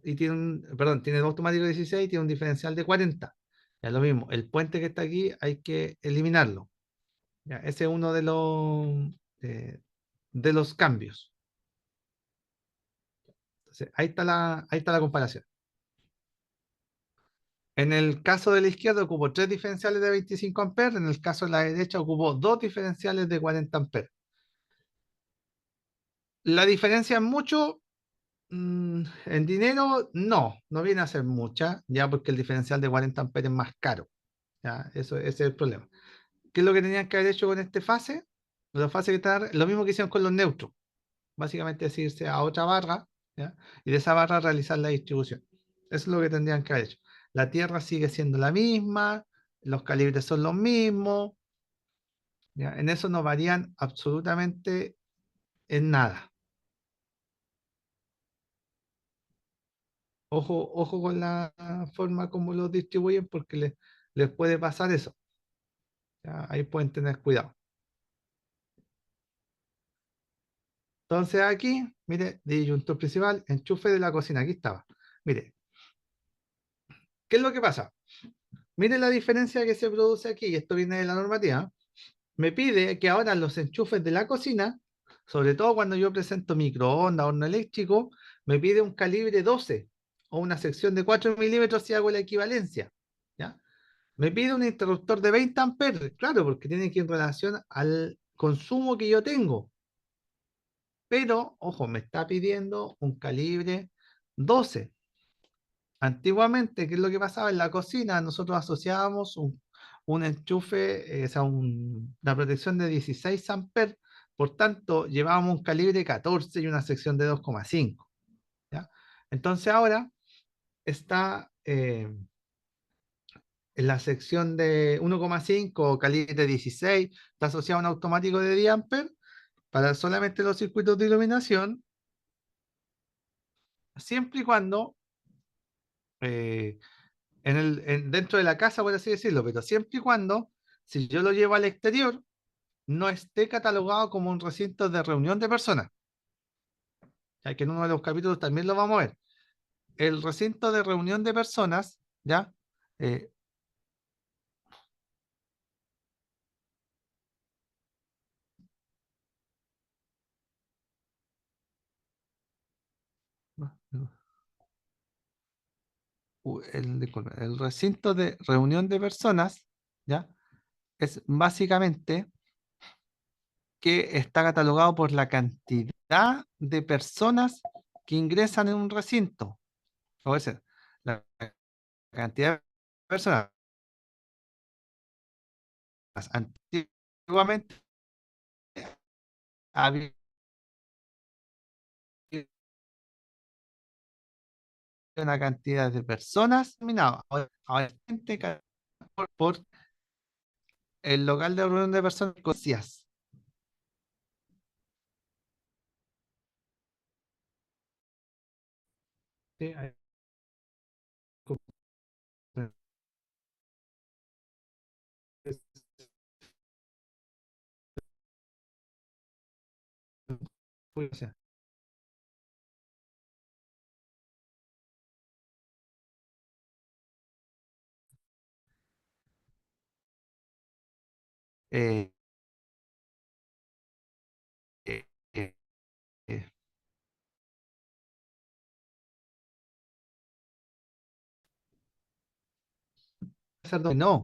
y tiene tiene 2 automáticos de 16 y tiene un diferencial de 40. Ya, lo mismo, el puente que está aquí hay que eliminarlo. ¿Ya? Ese es uno eh, de los cambios. Entonces, ahí está la comparación. En el caso de la izquierda ocupo 3 diferenciales de 25 amperes, en el caso de la derecha ocupo 2 diferenciales de 40 amperes. La diferencia es mucho. En dinero, no viene a ser mucha, ya porque el diferencial de 40 amperes es más caro. Ya, ese es el problema. ¿Qué es lo que tenían que haber hecho con este fase? La fase que está, lo mismo que hicieron con los neutros. Básicamente es irse a otra barra, ¿ya? Y de esa barra realizar la distribución. Eso es lo que tendrían que haber hecho. La tierra sigue siendo la misma, los calibres son los mismos, ¿ya? En eso no varían absolutamente en nada. Ojo con la forma como los distribuyen porque les puede pasar eso. ¿Ya? Ahí pueden tener cuidado. Entonces aquí, mire, disyuntor principal, enchufe de la cocina. Aquí estaba. Mire, ¿qué es lo que pasa? Mire la diferencia que se produce aquí, y esto viene de la normativa. Me pide que ahora los enchufes de la cocina, sobre todo cuando yo presento microondas, horno eléctrico, me pide un calibre 12 o una sección de 4 milímetros si hago la equivalencia. ¿Ya? Me pide un interruptor de 20 amperes, claro, porque tiene que ir en relación al consumo que yo tengo. Pero, ojo, me está pidiendo un calibre 12. Antiguamente, ¿qué es lo que pasaba en la cocina? Nosotros asociábamos un enchufe, o sea, una protección de 16 amperes, por tanto, llevábamos un calibre 14 y una sección de 2,5. ¿Ya? Entonces ahora está en la sección de 1,5 calibre 16, está asociado a un automático de 10 amperes para solamente los circuitos de iluminación, siempre y cuando eh, dentro de la casa, por así decirlo, pero siempre y cuando, si yo lo llevo al exterior, no esté catalogado como un recinto de reunión de personas. Ya que en uno de los capítulos también lo vamos a ver. El recinto de reunión de personas, ¿ya? Eh, disculpe, el recinto de reunión de personas, ¿ya? Es básicamente que está catalogado por la cantidad de personas que ingresan en un recinto. O sea, la cantidad de personas. Antiguamente había una cantidad de personas dominada. Ahora gente por el local de reunión de personas conocidas. Sí, eh, eh, eh, eh, no,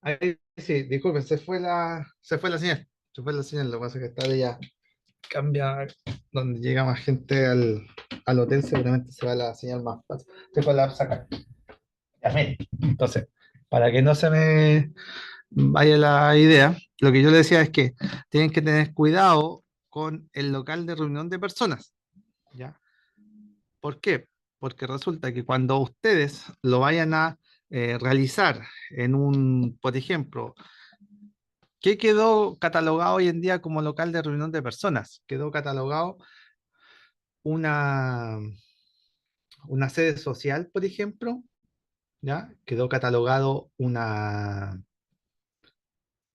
ahí sí, disculpe, se fue la señal. Se fue la señal, lo que pasa es que está de ya cambia donde llega más gente al hotel, seguramente se va la señal más fácil. Se fue la sacar. Ya, mire. Entonces, para que no se me vaya la idea, lo que yo le decía es que tienen que tener cuidado con el local de reunión de personas, ¿ya? ¿Por qué? Porque resulta que cuando ustedes lo vayan a realizar en un, por ejemplo, ¿qué quedó catalogado hoy en día como local de reunión de personas? Quedó catalogado una, una sede social, por ejemplo, ¿ya? Quedó catalogado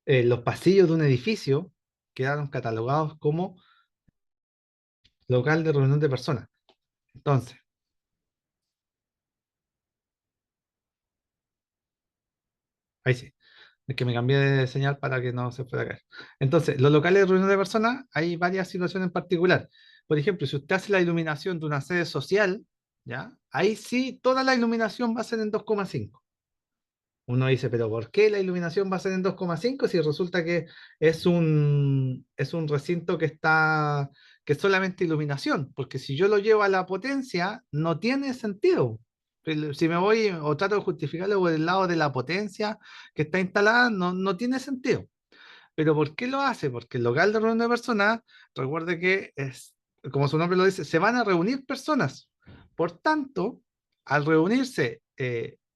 los pasillos de un edificio quedaron catalogados como local de reunión de personas. Entonces, ahí sí, es que me cambié de señal para que no se pueda caer. Entonces, los locales de reunión de personas, hay varias situaciones en particular. Por ejemplo, si usted hace la iluminación de una sede social, ¿ya? Ahí sí, toda la iluminación va a ser en 2,5. Uno dice, pero ¿por qué la iluminación va a ser en 2,5 si resulta que es un recinto que es solamente iluminación? Porque si yo lo llevo a la potencia, no tiene sentido. Si me voy o trato de justificarlo por el lado de la potencia que está instalada, no tiene sentido. Pero ¿por qué lo hace? Porque el local de reunión de personas, recuerde que es, como su nombre lo dice, se van a reunir personas. Por tanto, al reunirse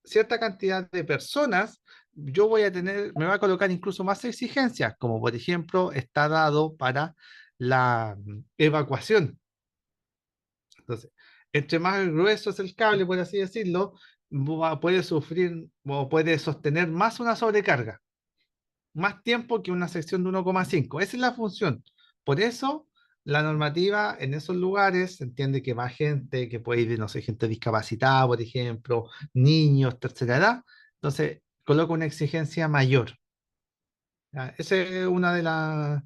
cierta cantidad de personas, yo voy a tener, me va a colocar incluso más exigencias, como por ejemplo está dado para la evacuación. Entonces, entre más grueso es el cable, por así decirlo, puede sufrir o puede sostener más una sobrecarga más tiempo que una sección de 1,5. Esa es la función. Por eso, la normativa en esos lugares se entiende que va gente que puede ir, no sé, gente discapacitada, por ejemplo, niños, tercera edad, Entonces, coloco una exigencia mayor. ¿Ya? Esa es una de las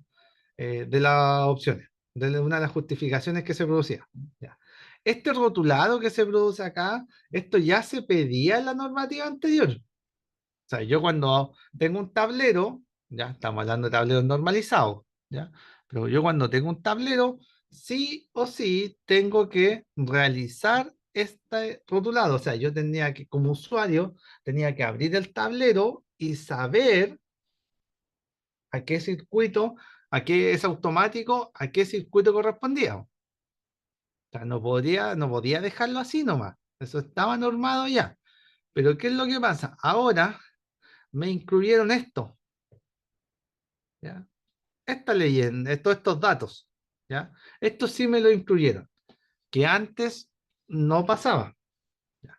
opciones, una de las justificaciones que se producía. ¿Ya? Este rotulado que se produce acá, esto ya se pedía en la normativa anterior. O sea, yo cuando tengo un tablero, ya estamos hablando de tableros normalizados, ¿ya? Pero yo cuando tengo un tablero, sí o sí tengo que realizar este rotulado. O sea, yo tenía que, como usuario, tenía que abrir el tablero y saber a qué circuito, a qué es automático, a qué circuito correspondía. O sea, no podía dejarlo así nomás. Eso estaba normado ya. Pero ¿qué es lo que pasa? Ahora me incluyeron esto, ¿ya? Esta leyenda, todos estos datos, ¿ya? Esto sí me lo incluyeron, que antes no pasaba. ¿Ya?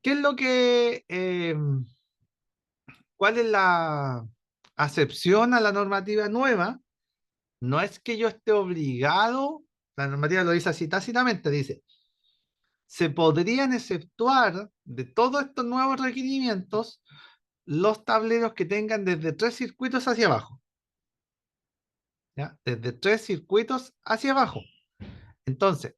¿Qué es lo que, cuál es la acepción a la normativa nueva? No es que yo esté obligado, la normativa lo dice así tácitamente, dice, se podrían exceptuar de todos estos nuevos requerimientos los tableros que tengan desde 3 circuitos hacia abajo. ¿Ya? Desde 3 circuitos hacia abajo. Entonces,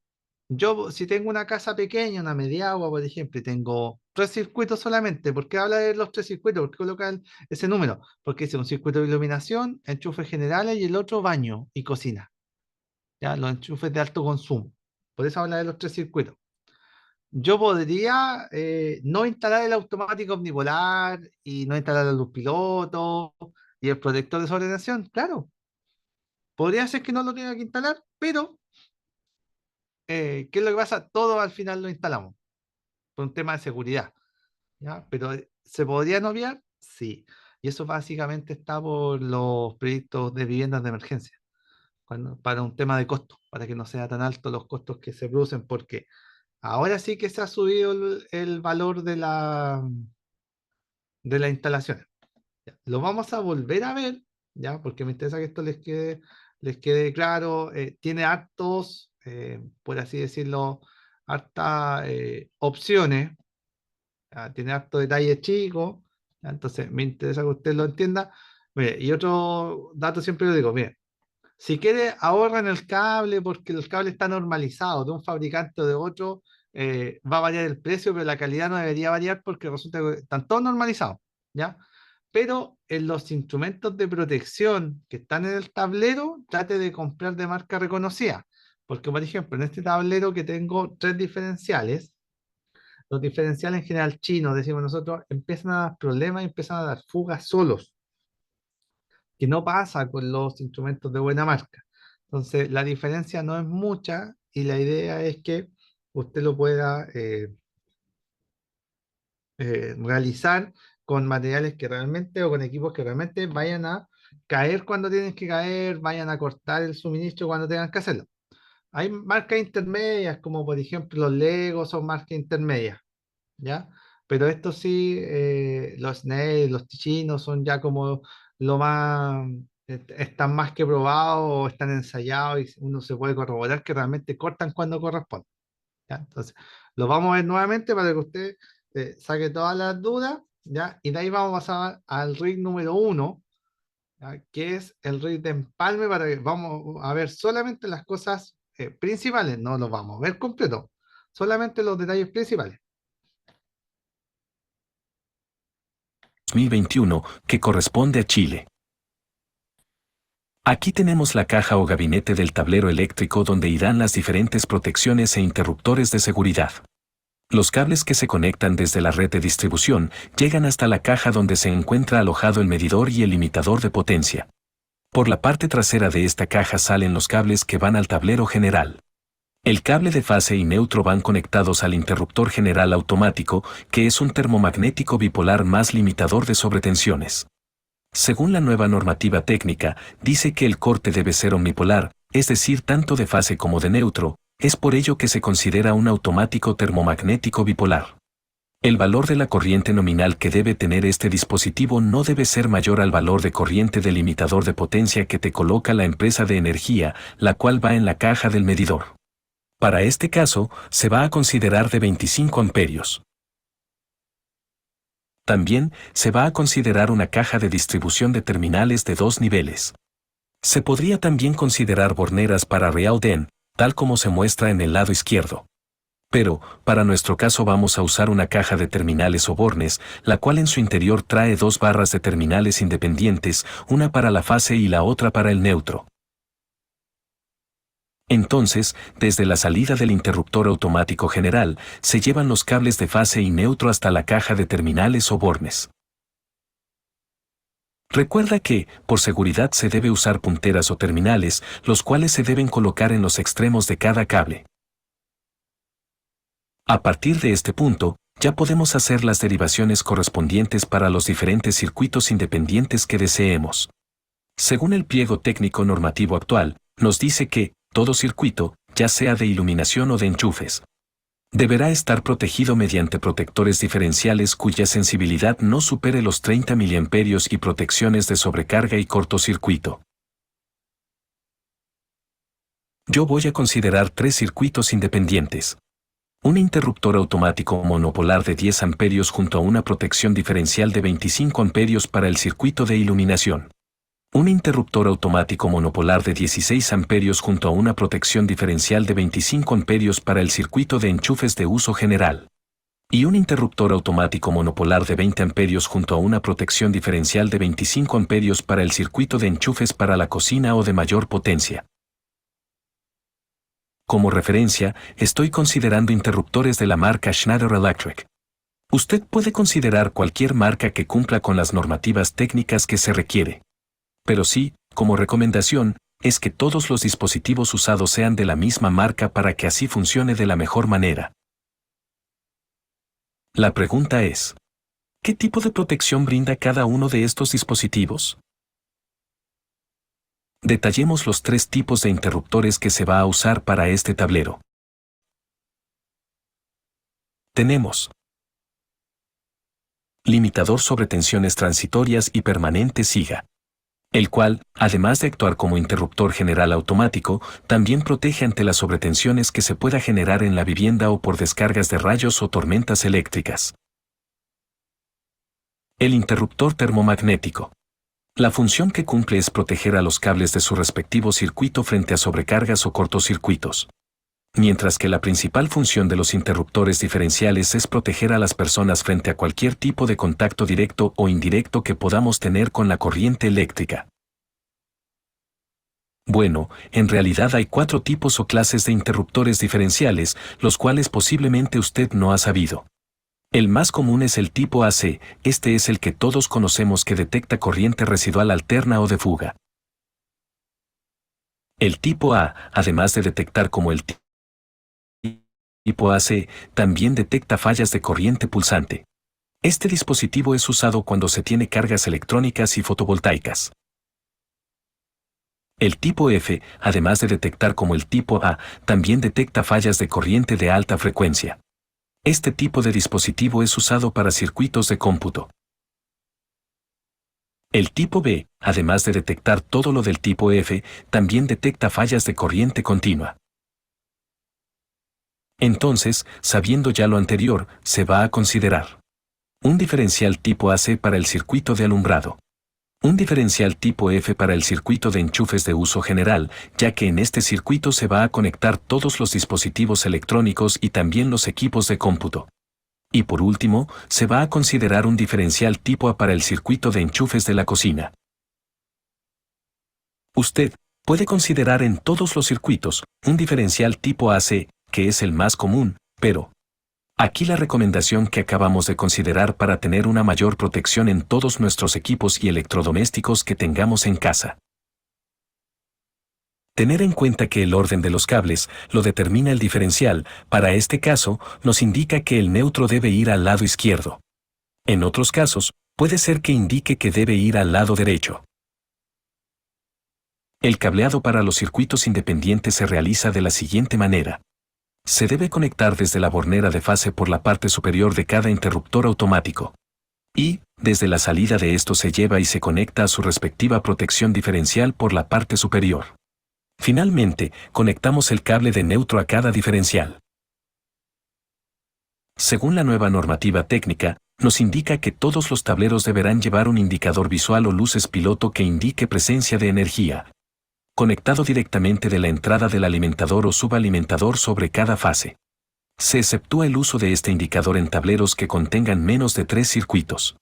yo si tengo una casa pequeña, una mediagua, por ejemplo, y tengo 3 circuitos solamente, ¿por qué habla de los 3 circuitos? ¿Por qué coloca ese número? Porque es un circuito de iluminación, enchufes generales y el otro baño y cocina. ¿Ya? Los enchufes de alto consumo. Por eso habla de los 3 circuitos. Yo podría no instalar el automático omnipolar y no instalar la luz piloto y el protector de sobretensión. Claro, podría ser que no lo tenga que instalar, pero ¿qué es lo que pasa? Todo al final lo instalamos por un tema de seguridad. ¿Ya? Pero ¿se podrían obviar? Sí. Y eso básicamente está por los proyectos de viviendas de emergencia, para un tema de costo, para que no sea tan alto los costos que se producen, porque ahora sí que se ha subido el valor de la instalación. Ya, lo vamos a volver a ver, ¿ya? Porque me interesa que esto les quede claro. Tiene hartos, por así decirlo, hartas opciones, ¿ya? Tiene hartos detalles chicos, ¿ya? Entonces me interesa que usted lo entienda. Mire, y otro dato siempre lo digo, mire, si quiere ahorra en el cable porque el cable está normalizado de un fabricante o de otro, va a variar el precio, pero la calidad no debería variar porque resulta que están todos normalizados, ¿ya? Pero en los instrumentos de protección que están en el tablero, trate de comprar de marca reconocida. Porque, por ejemplo, en este tablero que tengo 3 diferenciales, los diferenciales en general chinos, decimos nosotros, empiezan a dar problemas y empiezan a dar fugas solos, que no pasa con los instrumentos de buena marca. Entonces, la diferencia no es mucha y la idea es que usted lo pueda realizar con materiales que realmente o con equipos que realmente vayan a caer cuando tienen que caer, vayan a cortar el suministro cuando tengan que hacerlo. Hay marcas intermedias, como por ejemplo los Legos son marcas intermedias, ¿ya? Pero estos sí, los Snail, los chinos son ya como lo más, están más que probados o están ensayados y uno se puede corroborar que realmente cortan cuando corresponde, ¿ya? Entonces, lo vamos a ver nuevamente para que usted saque todas las dudas, ¿ya? Y de ahí vamos a pasar al rig número 1, ¿ya? Que es el rig de empalme, para que vamos a ver solamente las cosas principales, no los vamos a ver completo, solamente los detalles principales. 2021, que corresponde a Chile. Aquí tenemos la caja o gabinete del tablero eléctrico donde irán las diferentes protecciones e interruptores de seguridad. Los cables que se conectan desde la red de distribución llegan hasta la caja donde se encuentra alojado el medidor y el limitador de potencia. Por la parte trasera de esta caja salen los cables que van al tablero general. El cable de fase y neutro van conectados al interruptor general automático, que es un termomagnético bipolar más limitador de sobretensiones. Según la nueva normativa técnica, dice que el corte debe ser omnipolar, es decir, tanto de fase como de neutro, es por ello que se considera un automático termomagnético bipolar. El valor de la corriente nominal que debe tener este dispositivo no debe ser mayor al valor de corriente del limitador de potencia que te coloca la empresa de energía, la cual va en la caja del medidor. Para este caso, se va a considerar de 25 amperios. También se va a considerar una caja de distribución de terminales de 2 niveles. Se podría también considerar borneras para Real DEN, tal como se muestra en el lado izquierdo. Pero, para nuestro caso vamos a usar una caja de terminales o bornes, la cual en su interior trae 2 barras de terminales independientes, una para la fase y la otra para el neutro. Entonces, desde la salida del interruptor automático general, se llevan los cables de fase y neutro hasta la caja de terminales o bornes. Recuerda que, por seguridad se debe usar punteras o terminales, los cuales se deben colocar en los extremos de cada cable. A partir de este punto, ya podemos hacer las derivaciones correspondientes para los diferentes circuitos independientes que deseemos. Según el pliego técnico normativo actual, nos dice que, todo circuito, ya sea de iluminación o de enchufes, deberá estar protegido mediante protectores diferenciales cuya sensibilidad no supere los 30 mA y protecciones de sobrecarga y cortocircuito. Yo voy a considerar 3 circuitos independientes. Un interruptor automático monopolar de 10 amperios junto a una protección diferencial de 25 amperios para el circuito de iluminación. Un interruptor automático monopolar de 16 amperios junto a una protección diferencial de 25 amperios para el circuito de enchufes de uso general. Y un interruptor automático monopolar de 20 amperios junto a una protección diferencial de 25 amperios para el circuito de enchufes para la cocina o de mayor potencia. Como referencia, estoy considerando interruptores de la marca Schneider Electric. Usted puede considerar cualquier marca que cumpla con las normativas técnicas que se requiere. Pero sí, como recomendación, es que todos los dispositivos usados sean de la misma marca para que así funcione de la mejor manera. La pregunta es, ¿qué tipo de protección brinda cada uno de estos dispositivos? Detallemos los 3 tipos de interruptores que se va a usar para este tablero. Tenemos limitador sobre tensiones transitorias y permanentes SIGA, el cual, además de actuar como interruptor general automático, también protege ante las sobretensiones que se pueda generar en la vivienda o por descargas de rayos o tormentas eléctricas. El interruptor termomagnético. La función que cumple es proteger a los cables de su respectivo circuito frente a sobrecargas o cortocircuitos. Mientras que la principal función de los interruptores diferenciales es proteger a las personas frente a cualquier tipo de contacto directo o indirecto que podamos tener con la corriente eléctrica. Bueno, en realidad hay 4 tipos o clases de interruptores diferenciales, los cuales posiblemente usted no ha sabido. El más común es el tipo AC, este es el que todos conocemos que detecta corriente residual alterna o de fuga. El tipo A, además de detectar como el tipo AC, también detecta fallas de corriente pulsante. Este dispositivo es usado cuando se tiene cargas electrónicas y fotovoltaicas. El tipo F, además de detectar como el tipo A, también detecta fallas de corriente de alta frecuencia. Este tipo de dispositivo es usado para circuitos de cómputo. El tipo B, además de detectar todo lo del tipo F, también detecta fallas de corriente continua. Entonces, sabiendo ya lo anterior, se va a considerar un diferencial tipo AC para el circuito de alumbrado. Un diferencial tipo F para el circuito de enchufes de uso general, ya que en este circuito se va a conectar todos los dispositivos electrónicos y también los equipos de cómputo. Y por último, se va a considerar un diferencial tipo A para el circuito de enchufes de la cocina. Usted puede considerar en todos los circuitos un diferencial tipo AC, que es el más común, pero aquí la recomendación que acabamos de considerar para tener una mayor protección en todos nuestros equipos y electrodomésticos que tengamos en casa. Tener en cuenta que el orden de los cables lo determina el diferencial, para este caso, nos indica que el neutro debe ir al lado izquierdo. En otros casos, puede ser que indique que debe ir al lado derecho. El cableado para los circuitos independientes se realiza de la siguiente manera. Se debe conectar desde la bornera de fase por la parte superior de cada interruptor automático. Y, desde la salida de esto se lleva y se conecta a su respectiva protección diferencial por la parte superior. Finalmente, conectamos el cable de neutro a cada diferencial. Según la nueva normativa técnica, nos indica que todos los tableros deberán llevar un indicador visual o luces piloto que indique presencia de energía, conectado directamente de la entrada del alimentador o subalimentador sobre cada fase. Se exceptúa el uso de este indicador en tableros que contengan menos de 3 circuitos.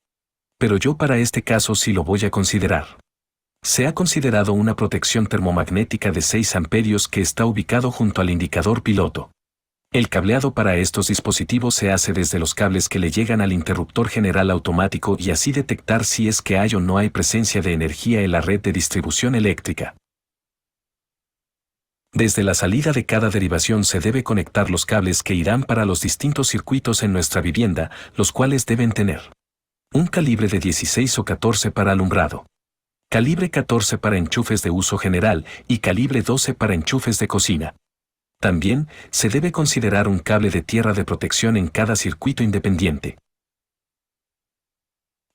Pero yo para este caso sí lo voy a considerar. Se ha considerado una protección termomagnética de 6 amperios que está ubicado junto al indicador piloto. El cableado para estos dispositivos se hace desde los cables que le llegan al interruptor general automático y así detectar si es que hay o no hay presencia de energía en la red de distribución eléctrica. Desde la salida de cada derivación se debe conectar los cables que irán para los distintos circuitos en nuestra vivienda, los cuales deben tener un calibre de 16 o 14 para alumbrado, calibre 14 para enchufes de uso general y calibre 12 para enchufes de cocina. También se debe considerar un cable de tierra de protección en cada circuito independiente.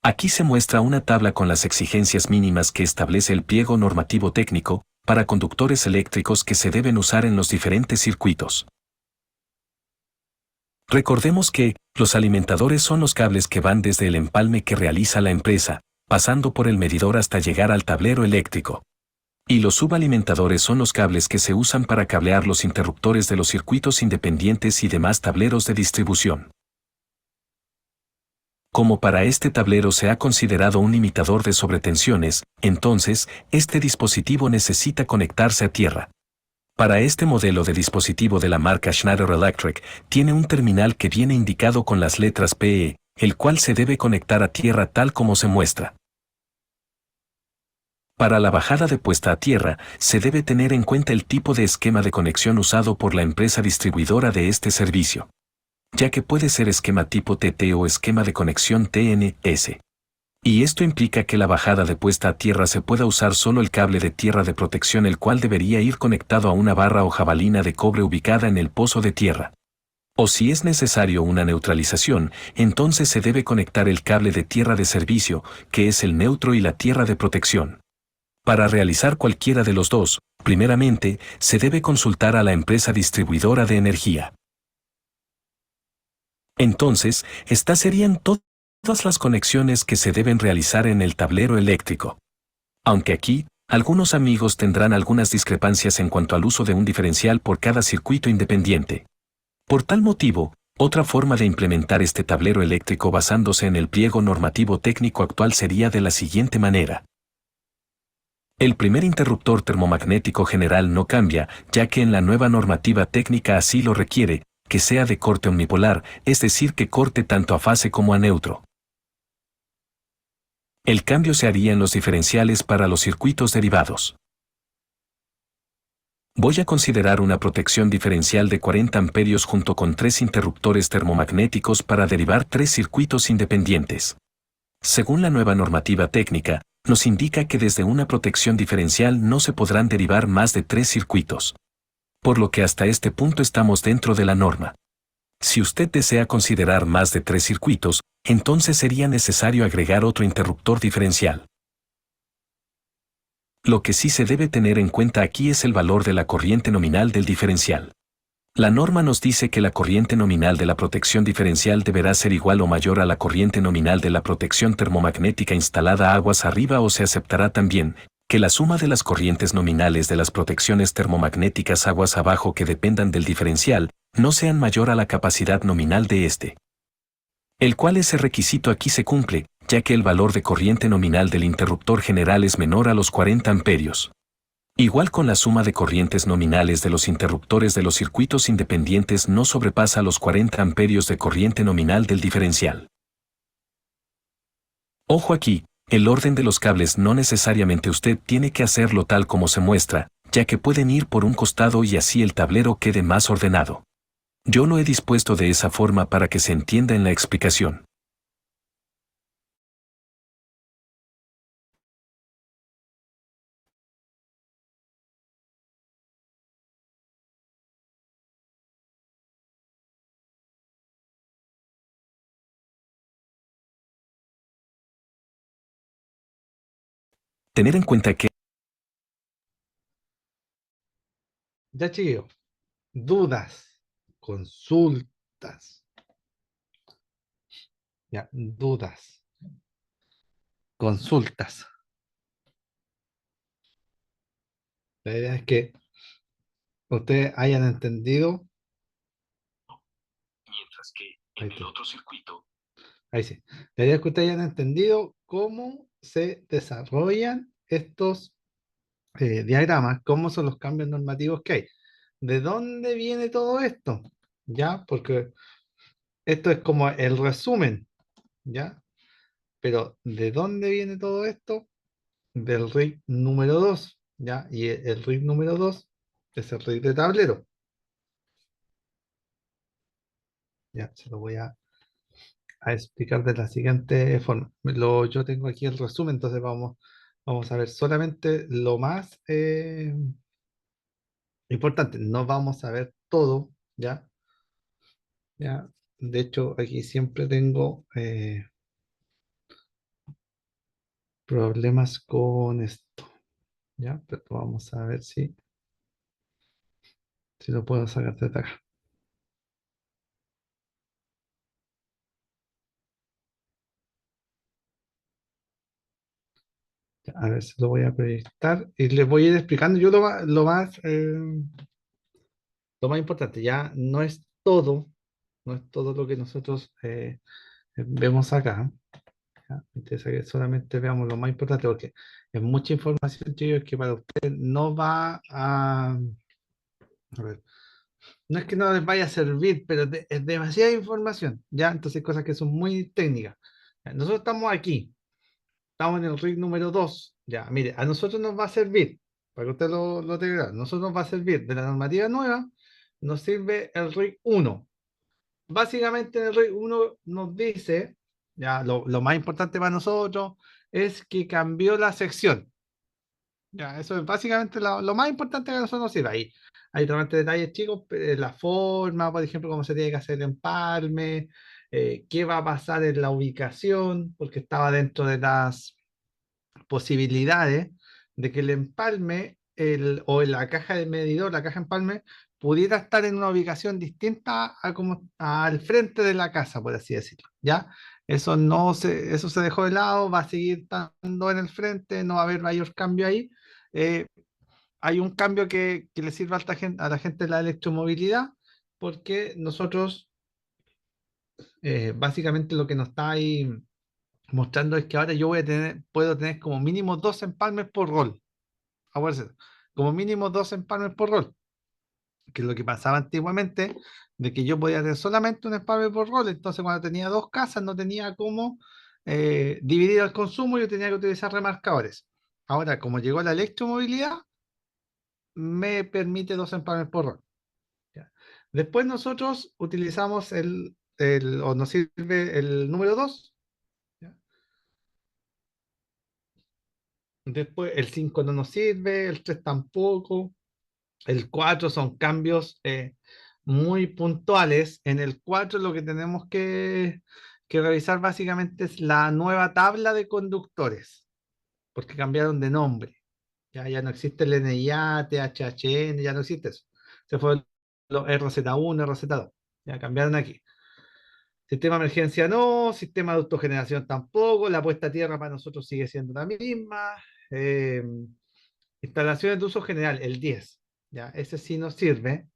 Aquí se muestra una tabla con las exigencias mínimas que establece el pliego normativo técnico para conductores eléctricos que se deben usar en los diferentes circuitos. Recordemos que los alimentadores son los cables que van desde el empalme que realiza la empresa, pasando por el medidor hasta llegar al tablero eléctrico. Y los subalimentadores son los cables que se usan para cablear los interruptores de los circuitos independientes y demás tableros de distribución. Como para este tablero se ha considerado un limitador de sobretensiones, entonces, este dispositivo necesita conectarse a tierra. Para este modelo de dispositivo de la marca Schneider Electric, tiene un terminal que viene indicado con las letras PE, el cual se debe conectar a tierra tal como se muestra. Para la bajada de puesta a tierra, se debe tener en cuenta el tipo de esquema de conexión usado por la empresa distribuidora de este servicio, ya que puede ser esquema tipo TT o esquema de conexión TNS. Y esto implica que la bajada de puesta a tierra se pueda usar solo el cable de tierra de protección, el cual debería ir conectado a una barra o jabalina de cobre ubicada en el pozo de tierra. O si es necesario una neutralización, entonces se debe conectar el cable de tierra de servicio, que es el neutro, y la tierra de protección. Para realizar cualquiera de los dos, primeramente, se debe consultar a la empresa distribuidora de energía. Entonces, estas serían todas las conexiones que se deben realizar en el tablero eléctrico. Aunque aquí, algunos amigos tendrán algunas discrepancias en cuanto al uso de un diferencial por cada circuito independiente. Por tal motivo, otra forma de implementar este tablero eléctrico basándose en el pliego normativo técnico actual sería de la siguiente manera. El primer interruptor termomagnético general no cambia, ya que en la nueva normativa técnica así lo requiere, que sea de corte omnipolar, es decir, que corte tanto a fase como a neutro. El cambio se haría en los diferenciales para los circuitos derivados. Voy a considerar una protección diferencial de 40 amperios junto con 3 interruptores termomagnéticos para derivar 3 circuitos independientes. Según la nueva normativa técnica, nos indica que desde una protección diferencial no se podrán derivar más de 3 circuitos. Por lo que hasta este punto estamos dentro de la norma. Si usted desea considerar más de 3 circuitos, entonces sería necesario agregar otro interruptor diferencial. Lo que sí se debe tener en cuenta aquí es el valor de la corriente nominal del diferencial. La norma nos dice que la corriente nominal de la protección diferencial deberá ser igual o mayor a la corriente nominal de la protección termomagnética instalada aguas arriba, o se aceptará también que la suma de las corrientes nominales de las protecciones termomagnéticas aguas abajo que dependan del diferencial no sean mayor a la capacidad nominal de este. El cual ese requisito aquí se cumple, ya que el valor de corriente nominal del interruptor general es menor a los 40 amperios. Igual con la suma de corrientes nominales de los interruptores de los circuitos independientes no sobrepasa los 40 amperios de corriente nominal del diferencial. Ojo aquí, el orden de los cables no necesariamente usted tiene que hacerlo tal como se muestra, ya que pueden ir por un costado y así el tablero quede más ordenado. Yo lo he dispuesto de esa forma para que se entienda en la explicación. Tener en cuenta que Ya, chiquillos, dudas, consultas. Ya, dudas, consultas. La idea es que ustedes hayan entendido. Mientras que Ahí en el está. otro circuito, Ahí sí. La idea es que ustedes hayan entendido cómo se desarrollan estos diagramas, cómo son los cambios normativos que hay. ¿De dónde viene todo esto? ¿Ya? Porque esto es como el resumen, ¿ya? Pero ¿de dónde viene todo esto? Del RIC número 2, ¿ya? Y el RIC número 2 es el RIC de tablero. Ya, se lo voy a explicar de la siguiente forma. Yo tengo aquí el resumen, entonces vamos a ver solamente lo más importante. No vamos a ver todo, ¿ya? ¿Ya? De hecho, aquí siempre tengo problemas con esto, ¿ya? Pero vamos a ver si lo puedo sacar de acá. Ya, a ver si lo voy a proyectar y les voy a ir explicando. Yo lo más importante, ya no es todo lo que nosotros vemos acá. ¿Ya? Me interesa que solamente veamos lo más importante porque es mucha información, chicos, que para usted no va a ver, no es que no les vaya a servir, pero es demasiada información, ¿ya? Entonces, cosas que son muy técnicas. Ya, nosotros estamos aquí, estamos en el RIC número 2, ya, mire, a nosotros nos va a servir, para que usted lo tenga claro, nosotros nos va a servir de la normativa nueva, nos sirve el RIC 1. Básicamente en el RIC 1 nos dice, ya, lo más importante para nosotros es que cambió la sección. Ya, eso es básicamente lo más importante que a nosotros nos sirve. Ahí hay realmente detalles chicos, la forma, por ejemplo, cómo se tiene que hacer el empalme, qué va a pasar en la ubicación, porque estaba dentro de las posibilidades de que el empalme o en la caja de medidor, la caja de empalme, pudiera estar en una ubicación distinta a como al frente de la casa, por así decirlo. ¿Ya? Eso se dejó de lado, va a seguir estando en el frente, no va a haber mayor cambio ahí. Eh, Hay un cambio que le sirve a la gente de la electromovilidad, porque nosotros, básicamente lo que nos está ahí mostrando es que ahora puedo tener como mínimo dos empalmes por rol. Acuérdense, como mínimo dos empalmes por rol, que es lo que pasaba antiguamente, de que yo podía tener solamente un empalme por rol. Entonces, cuando tenía dos casas, no tenía cómo dividir el consumo, yo tenía que utilizar remarcadores. Ahora, como llegó la electromovilidad, me permite dos empalmes por rol. ¿Ya? Después nosotros utilizamos o nos sirve el número 2. Después el 5 no nos sirve, el 3 tampoco. El 4 son cambios muy puntuales. En el 4 lo que tenemos que revisar básicamente es la nueva tabla de conductores, porque cambiaron de nombre. Ya no existe el NIA, THHN, ya no existe eso. Se fue los RZ1, RZ2. Ya cambiaron aquí. Sistema de emergencia no, sistema de autogeneración tampoco, la puesta a tierra para nosotros sigue siendo la misma. eh, Instalaciones de uso general, el 10. Ya, ese sí nos sirve.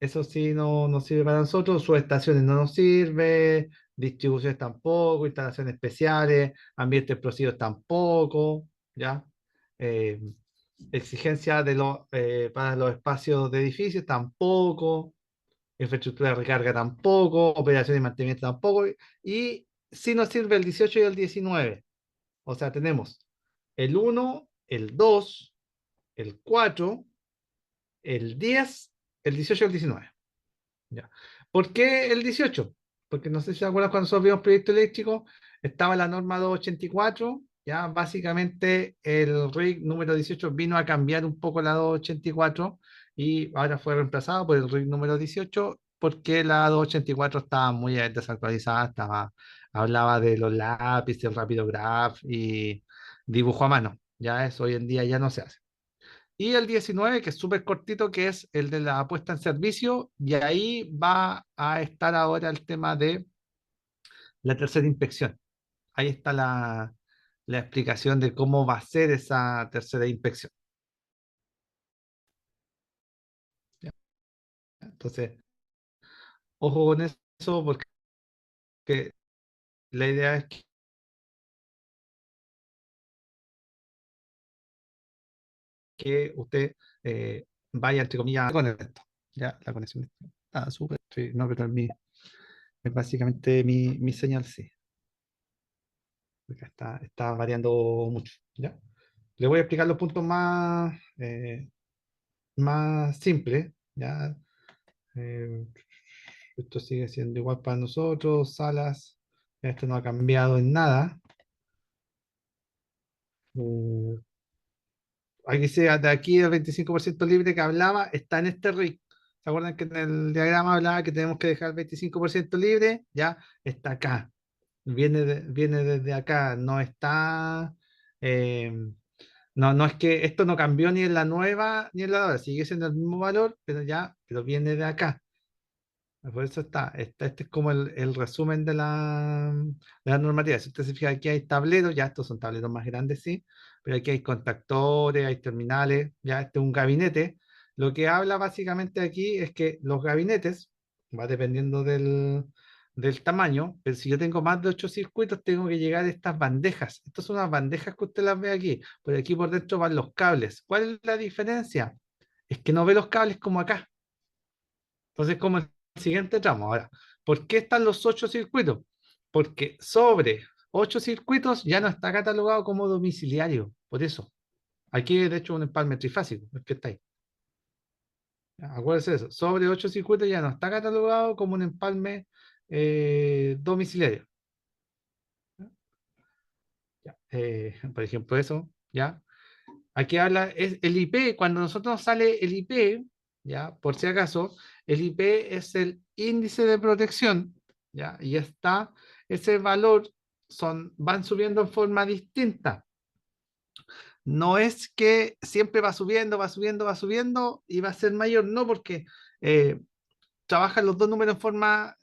Eso sí no nos sirve para nosotros. Subestaciones no nos sirve. Distribuciones tampoco. Instalaciones especiales. Ambientes explosivos tampoco. ¿Ya? Eh, Exigencia para los espacios de edificios tampoco. Infraestructura de recarga tampoco. Operación y mantenimiento tampoco. Y sí nos sirve el 18 y el 19. O sea, tenemos el 1, el 2, el 4, el 10, el 18 y el 19. Ya. ¿Por qué el 18? Porque no sé si se acuerdan cuando nosotros vimos proyecto eléctrico, estaba la norma 284, ya básicamente el RIC número 18 vino a cambiar un poco la 284 y ahora fue reemplazado por el RIC número 18 porque la 284 estaba muy desactualizada, hablaba de los lápices, el rápido graph y dibujo a mano. Ya eso hoy en día ya no se hace. Y el 19 que es súper cortito, que es el de la puesta en servicio, y ahí va a estar ahora el tema la tercera inspección. Ahí está la explicación de cómo va a ser esa tercera inspección. ¿Ya? Entonces, ojo con eso porque la idea es que usted vaya, entre comillas, con esto. Ya, la conexión está súper. Sí, no, pero es básicamente mi señal, sí. Porque está variando mucho. ¿Ya? Le voy a explicar los puntos más simples. ¿Ya? Eh, Esto sigue siendo igual para nosotros, salas. Esto no ha cambiado en nada. Eh, Aquí sea de aquí el 25% libre que hablaba está en este RIC. ¿Se acuerdan que en el diagrama hablaba que tenemos que dejar el 25% libre? Ya está acá. Viene desde acá. No está. eh, no es que esto no cambió ni en la nueva ni en la otra. Sigue siendo el mismo valor, pero viene de acá. Por eso este es como el resumen de la normativa. Si usted se fija, aquí hay tableros, ya estos son tableros más grandes, sí, pero aquí hay contactores, hay terminales, ya este es un gabinete. Lo que habla básicamente aquí es que los gabinetes, va dependiendo del tamaño, pero si yo tengo más de 8 circuitos, tengo que llegar a estas bandejas. Estas son unas bandejas que usted las ve aquí. Por aquí por dentro van los cables. ¿Cuál es la diferencia? Es que no ve los cables como acá. Entonces, como el siguiente tramo. Ahora, ¿por qué están los 8 circuitos? Porque sobre 8 circuitos ya no está catalogado como domiciliario. Por eso. Aquí, de hecho, un empalme trifásico, el que está ahí. Ya, acuérdense de eso. Sobre 8 circuitos ya no está catalogado como un empalme domiciliario. Ya, por ejemplo, eso, ¿ya? Aquí habla, es el IP, cuando nosotros nos sale el IP, ya, por si acaso, el IP es el índice de protección, ya, y está, ese valor van subiendo en forma distinta. No es que siempre va subiendo, va subiendo, va subiendo y va a ser mayor, no, porque eh, trabajan los dos números en forma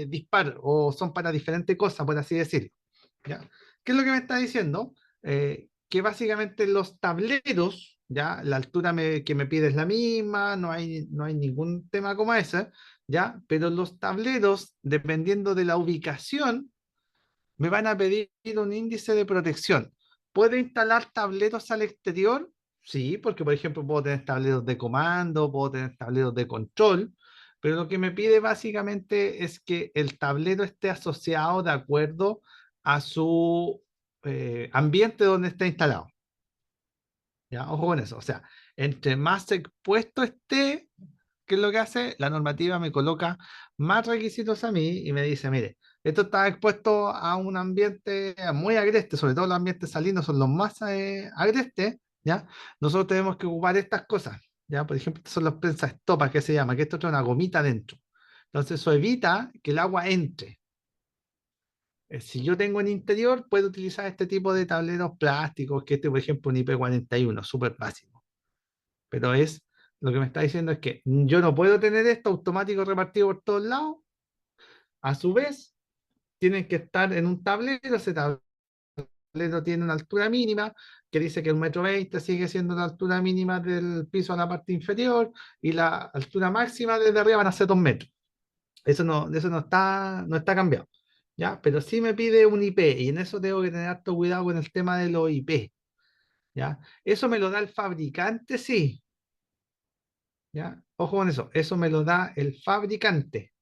dispar o son para diferentes cosas, por así decirlo. ¿Ya? ¿Qué es lo que me está diciendo? Que básicamente los tableros, ¿ya? La altura que me pide es la misma, no hay ningún tema como ese, ¿ya? Pero los tableros, dependiendo de la ubicación, me van a pedir un índice de protección. ¿Puedo instalar tableros al exterior? Sí, porque por ejemplo puedo tener tableros de comando, puedo tener tableros de control, pero lo que me pide básicamente es que el tablero esté asociado de acuerdo a su ambiente donde está instalado. ¿Ya? Ojo con eso. O sea, entre más expuesto esté, ¿qué es lo que hace? La normativa me coloca más requisitos a mí y me dice, mire, esto está expuesto a un ambiente muy agreste, sobre todo los ambientes salinos son los más agrestes, ¿ya? Nosotros tenemos que ocupar estas cosas, ¿ya? Por ejemplo, estos son los pensaestopas que se llama, que esto trae una gomita dentro. Entonces eso evita que el agua entre. Si yo tengo en interior, puedo utilizar este tipo de tableros plásticos, que este, por ejemplo, un IP41, súper básico. Pero lo que me está diciendo es que yo no puedo tener esto automático repartido por todos lados. A su vez, tienen que estar en un tablero. Ese tablero tiene una altura mínima, que dice que 1,20 m sigue siendo la altura mínima del piso a la parte inferior, y la altura máxima desde arriba van a ser 2 metros. Eso no está cambiado. ¿Ya? Pero sí me pide un IP, y en eso tengo que tener harto cuidado con el tema de los IP. ¿Ya? Eso me lo da el fabricante, sí. ¿Ya? Ojo con eso, eso me lo da el fabricante.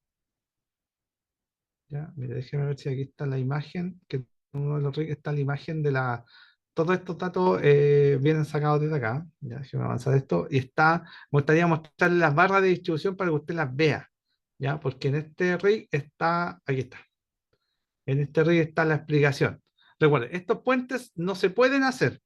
¿Ya? Mira, déjeme ver si aquí está la imagen, que uno de los está la imagen de la... Todos estos datos vienen sacados desde acá. Ya, déjeme avanzar esto. Y me gustaría mostrarle las barras de distribución para que usted las vea. ¿Ya? Porque en este rig está, aquí está. En este rig está la explicación. Recuerden, estos puentes no se pueden hacer.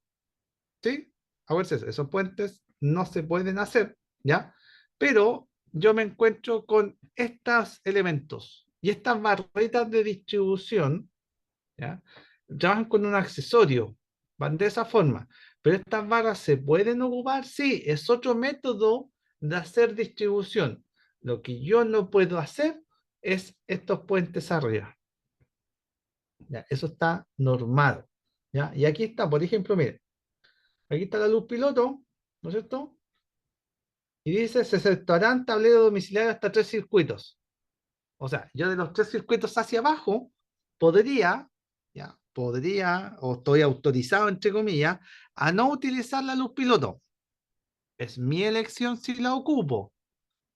¿Sí? A ver, esos puentes no se pueden hacer, ¿ya? Pero yo me encuentro con estos elementos y estas barritas de distribución, ¿ya? Trabajan con un accesorio, van de esa forma. Pero estas barras se pueden ocupar, sí, es otro método de hacer distribución. Lo que yo no puedo hacer es estos puentes arriba. Ya, eso está normado. ¿Ya? Y aquí está, por ejemplo, miren, aquí está la luz piloto, ¿no es cierto? Y dice, se efectuarán tablero domiciliario hasta 3 circuitos. O sea, yo de los 3 circuitos hacia abajo podría, ya, podría, o estoy autorizado, entre comillas, a no utilizar la luz piloto. Es mi elección si la ocupo,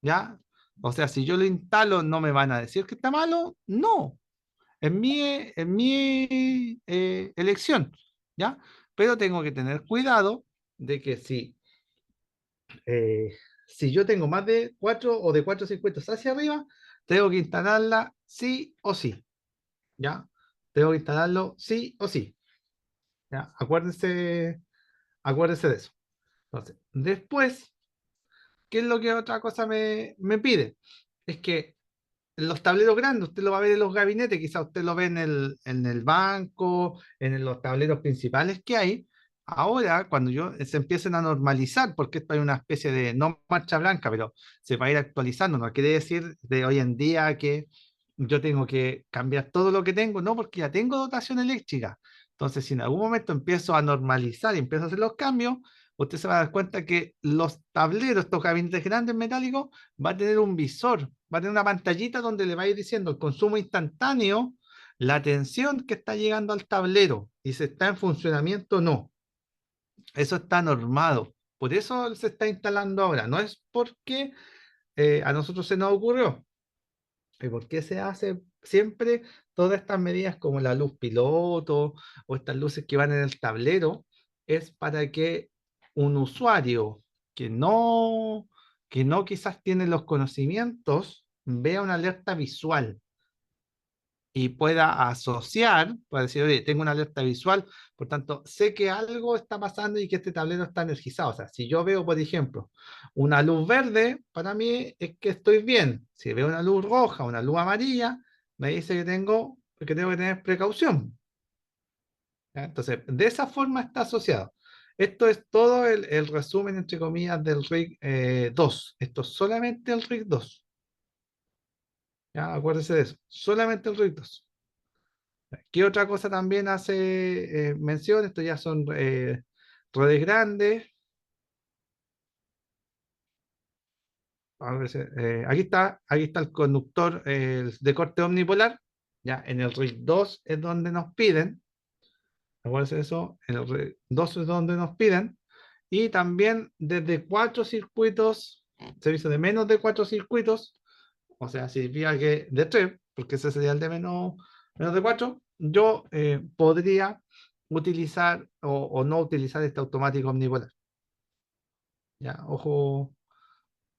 ¿ya? O sea, si yo lo instalo, ¿no me van a decir que está malo? No, es mi elección, ¿ya? Pero tengo que tener cuidado de que si yo tengo más de 4 o de 4 circuitos hacia arriba, tengo que instalarla sí o sí, ¿ya? Tengo que instalarlo sí o sí, ¿ya? Acuérdense de eso. Entonces, después, ¿qué es lo que otra cosa me pide? Es que los tableros grandes, usted lo va a ver en los gabinetes, quizá usted lo ve en el banco, los tableros principales que hay. Ahora, cuando se empiecen a normalizar, porque esto hay una especie de, no marcha blanca, pero se va a ir actualizando, no quiere decir de hoy en día que yo tengo que cambiar todo lo que tengo, no, porque ya tengo dotación eléctrica. Entonces, si en algún momento empiezo a normalizar y empiezo a hacer los cambios, usted se va a dar cuenta que los tableros, estos gabinetes grandes metálicos, va a tener un visor, va a tener una pantallita donde le va a ir diciendo el consumo instantáneo, la tensión que está llegando al tablero y si está en funcionamiento o no. Eso está normado. Por eso se está instalando ahora. No es porque a nosotros se nos ocurrió. ¿Y por qué se hace siempre todas estas medidas como la luz piloto o estas luces que van en el tablero? Es para que un usuario que no, que no quizás tiene los conocimientos vea una alerta visual y pueda asociar, pueda decir, oye, tengo una alerta visual, por tanto, sé que algo está pasando y que este tablero está energizado. O sea, si yo veo, por ejemplo, una luz verde, para mí es que estoy bien. Si veo una luz roja, una luz amarilla, me dice que tengo que tener precaución. ¿Ya? Entonces, de esa forma está asociado. Esto es todo el resumen, entre comillas, del RIG 2. Esto es solamente el RIG 2. ¿Ya? Acuérdense de eso. Solamente el RIG 2. ¿Qué otra cosa también hace mención? Esto ya son redes grandes. A ver aquí está el conductor de corte omnipolar. Ya en el RIC 2 es donde nos piden. Acuérdense de eso. En el RIC 2 es donde nos piden. Y también desde 4 circuitos, servicio de menos de 4 circuitos, o sea, significa que de 3, porque ese sería el de menos de 4, yo podría utilizar o no utilizar este automático omnipolar. Ya, ojo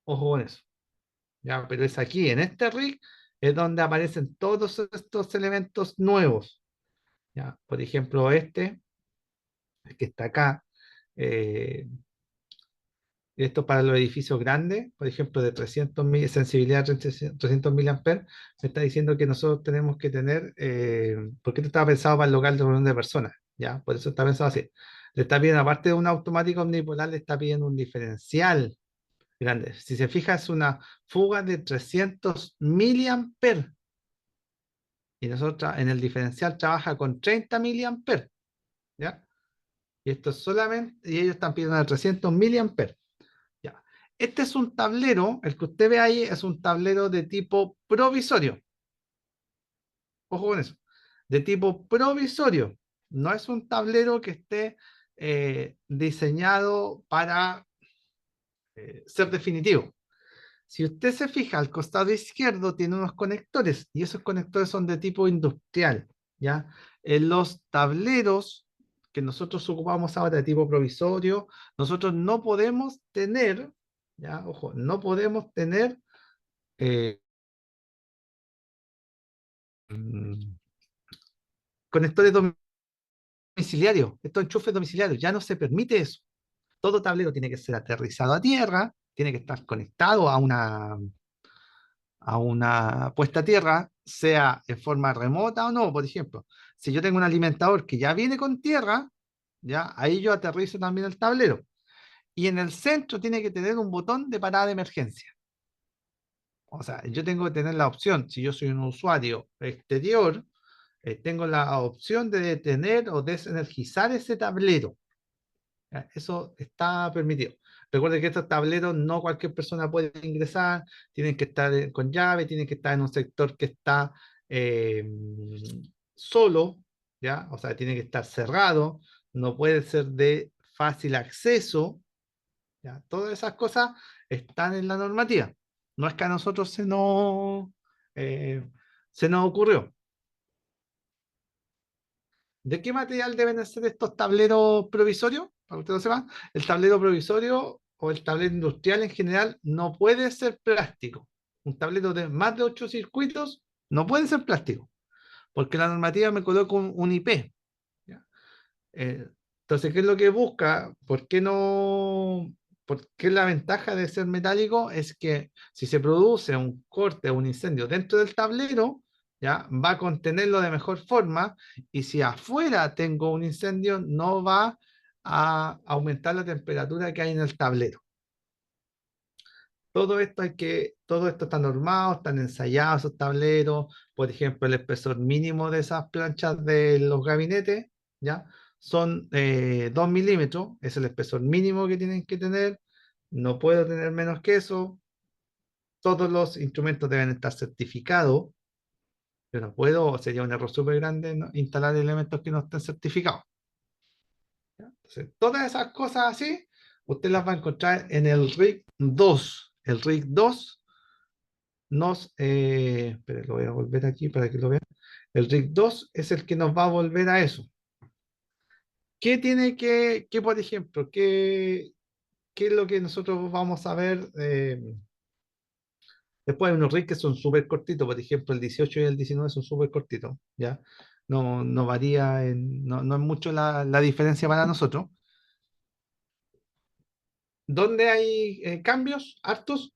con eso. Ya, pero es aquí, en este rig, es donde aparecen todos estos elementos nuevos. Ya, por ejemplo, el que está acá, eh, esto para los edificios grandes, por ejemplo, de 300 sensibilidad 300 miliamperes, me está diciendo que nosotros tenemos que tener, porque esto estaba pensado para el local de reunión de personas, ¿ya? Por eso está pensado así. Le está pidiendo, aparte de un automático omnipolar, le está pidiendo un diferencial grande. Si se fija, es una fuga de 300 miliamperes y nosotros en el diferencial trabaja con 30 miliamperes, ¿ya? Y esto es solamente, y ellos están pidiendo de 300 miliamperes. Ya. Este es un tablero, el que usted ve ahí es un tablero de tipo provisorio. Ojo con eso. De tipo provisorio. No es un tablero que esté diseñado para ser definitivo. Si usted se fija, al costado izquierdo tiene unos conectores y esos conectores son de tipo industrial, ¿ya? En los tableros que nosotros ocupamos ahora de tipo provisorio, nosotros no podemos tener, ¿ya? Ojo, no podemos tener eh, mm, conectores domiciliarios, estos enchufes domiciliarios, ya no se permite eso. Todo tablero tiene que ser aterrizado a tierra, tiene que estar conectado a una puesta a tierra, sea en forma remota o no. Por ejemplo, si yo tengo un alimentador que ya viene con tierra, ya ahí yo aterrizo también el tablero. Y en el centro tiene que tener un botón de parada de emergencia. O sea, yo tengo que tener la opción, si yo soy un usuario exterior, tengo la opción de detener o desenergizar ese tablero. ¿Ya? Eso está permitido. Recuerde que estos tableros no cualquier persona puede ingresar, tienen que estar con llave, tienen que estar en un sector que está eh, solo, ¿ya? O sea, tiene que estar cerrado, no puede ser de fácil acceso, ¿ya? Todas esas cosas están en la normativa. No es que a nosotros eh, se nos ocurrió. ¿De qué material deben ser estos tableros provisorios? Para que usted lo sepa, el tablero provisorio o el tablero industrial en general no puede ser plástico. Un tablero de más de 8 circuitos no puede ser plástico, porque la normativa me coloca un IP. ¿Ya? Eh, entonces, ¿qué es lo que busca? ¿Por qué no? Porque la ventaja de ser metálico es que si se produce un corte o un incendio dentro del tablero, ya va a contenerlo de mejor forma, y si afuera tengo un incendio, no va a aumentar la temperatura que hay en el tablero. Todo esto está normado, están ensayados esos tableros. Por ejemplo, el espesor mínimo de esas planchas de los gabinetes, ¿ya? Son 2 milímetros, es el espesor mínimo que tienen que tener. No puedo tener menos que eso. Todos los instrumentos deben estar certificados. Yo no puedo, sería un error súper grande, ¿no?, instalar elementos que no estén certificados. ¿Ya? Entonces, todas esas cosas así, usted las va a encontrar en el RIC 2. El RIC 2 espere, lo voy a volver aquí para que lo vean. El RIC 2 es el que nos va a volver a eso. ¿Qué tiene por ejemplo, qué es lo que nosotros vamos a ver? Después hay unos RIC que son súper cortitos, por ejemplo, el 18 y el 19 son súper cortitos, ¿ya? No varía, no es mucho la diferencia para nosotros. ¿Dónde hay cambios hartos?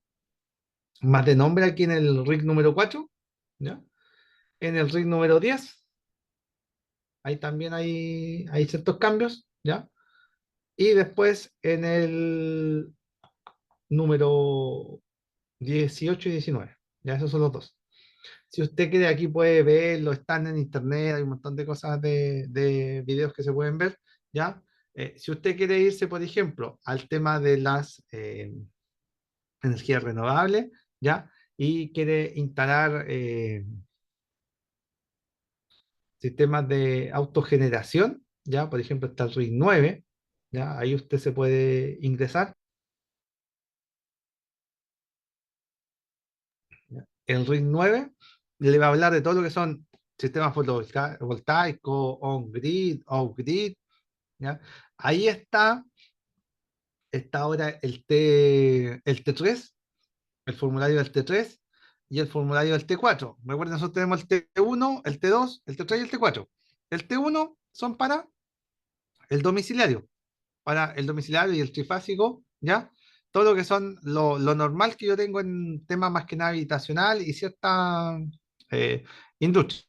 Más de nombre aquí en el RIC número 4, ¿ya? En el RIC número 10 ahí también hay ciertos cambios, ¿ya? Y después en el número 18 y 19, ya esos son los dos. Si usted quiere, aquí puede verlo, están en internet, hay un montón de cosas de videos que se pueden ver, ¿ya? Si usted quiere irse, por ejemplo, al tema de las energías renovables, ¿ya? Y quiere instalar sistemas de autogeneración, ¿ya? Por ejemplo, está el RIG 9, ¿ya? Ahí usted se puede ingresar. ¿Ya? El RIG 9 le va a hablar de todo lo que son sistemas fotovoltaicos, on-grid, off-grid, ¿ya? Ahí está ahora el T3, el formulario del T3 y el formulario del T4. Recuerden, nosotros tenemos el T1, el T2, el T3 y el T4. El T1 son para el domiciliario, y el trifásico, ¿ya? Todo lo que son lo normal que yo tengo en temas más que nada habitacional y cierta eh, industria.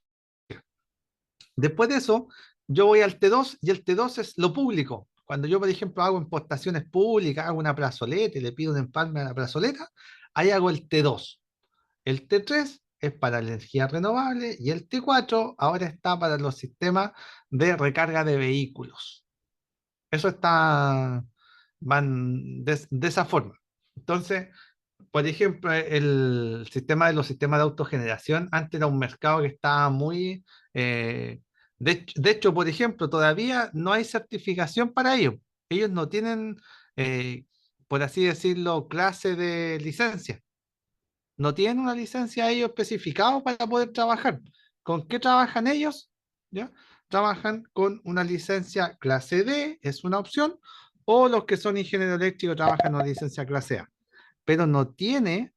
Después de eso, yo voy al T2 y el T2 es lo público. Cuando yo, por ejemplo, hago impostaciones públicas, hago una plazoleta y le pido un empalme a la plazoleta, ahí hago el T2. El T3 es para la energía renovable y el T4 ahora está para los sistemas de recarga de vehículos. Eso van de esa forma. Entonces, por ejemplo, el sistema de los sistemas de autogeneración antes era un mercado que estaba muy... de hecho, por ejemplo, todavía no hay certificación para ellos. Ellos no tienen, eh, por así decirlo, clase de licencia. No tienen una licencia ellos especificada para poder trabajar. ¿Con qué trabajan ellos? ¿Ya? Trabajan con una licencia clase D, es una opción, o los que son ingenieros eléctricos trabajan en una licencia clase A. Pero no tiene,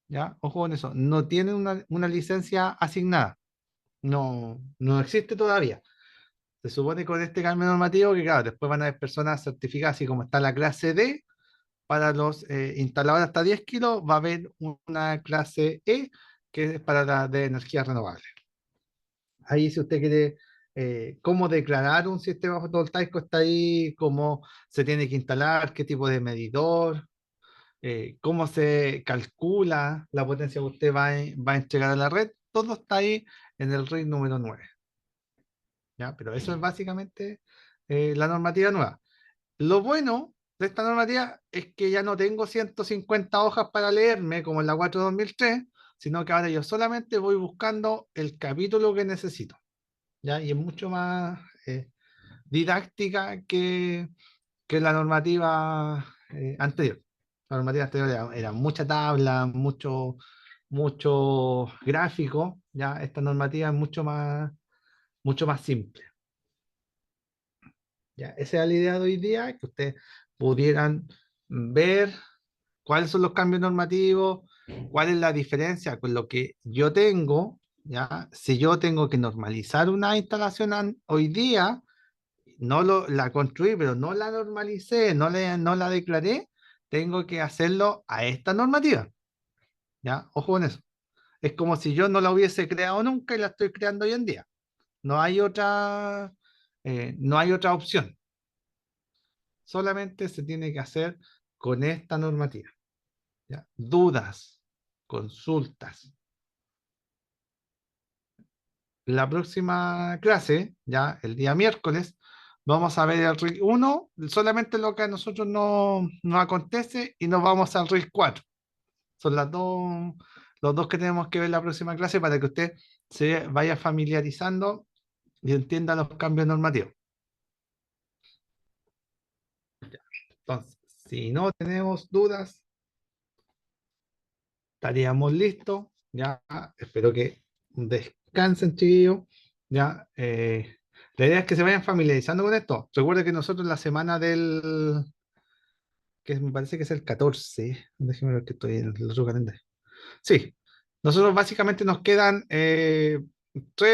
¿ya? Ojo con eso, no tiene una licencia asignada. No existe todavía. Se supone con este cambio normativo que, claro, después van a haber personas certificadas, así como está la clase D, para los instaladores hasta 10 kilos, va a haber una clase E, que es para la de energía renovable. Ahí, si usted quiere cómo declarar un sistema fotovoltaico, está ahí, cómo se tiene que instalar, qué tipo de medidor, cómo se calcula la potencia que usted va a entregar a la red, todo está ahí en el RIC número 9. ¿ya? Pero eso es básicamente la normativa nueva. Lo bueno de esta normativa es que ya no tengo 150 hojas para leerme como en la 4/2003, sino que ahora yo solamente voy buscando el capítulo que necesito, ¿ya? Y es mucho más didáctica que la normativa anterior. La normativa anterior era mucha tabla, mucho gráfico, ¿ya? Esta normativa es mucho más simple. ¿Ya? Esa es la idea de hoy día, que ustedes pudieran ver cuáles son los cambios normativos, cuál es la diferencia con lo que yo tengo, ¿ya? Si yo tengo que normalizar una instalación hoy día, la construí, pero no la normalicé, no la declaré, tengo que hacerlo a esta normativa, ¿ya? Ojo con eso. Es como si yo no la hubiese creado nunca y la estoy creando hoy en día. No hay otra opción. Solamente se tiene que hacer con esta normativa. ¿Ya? Dudas, consultas. La próxima clase, ya el día miércoles, vamos a ver el RIC 1, solamente lo que a nosotros nos acontece, y nos vamos al RIC 4. Son los dos que tenemos que ver la próxima clase para que usted se vaya familiarizando y entienda los cambios normativos. Entonces, si no tenemos dudas, estaríamos listos. Ya, espero que descansen, chiquillos. Ya, la idea es que se vayan familiarizando con esto. Recuerda que nosotros la semana que me parece que es el 14, déjeme ver que estoy en el otro calendario. Sí, nosotros básicamente nos quedan 3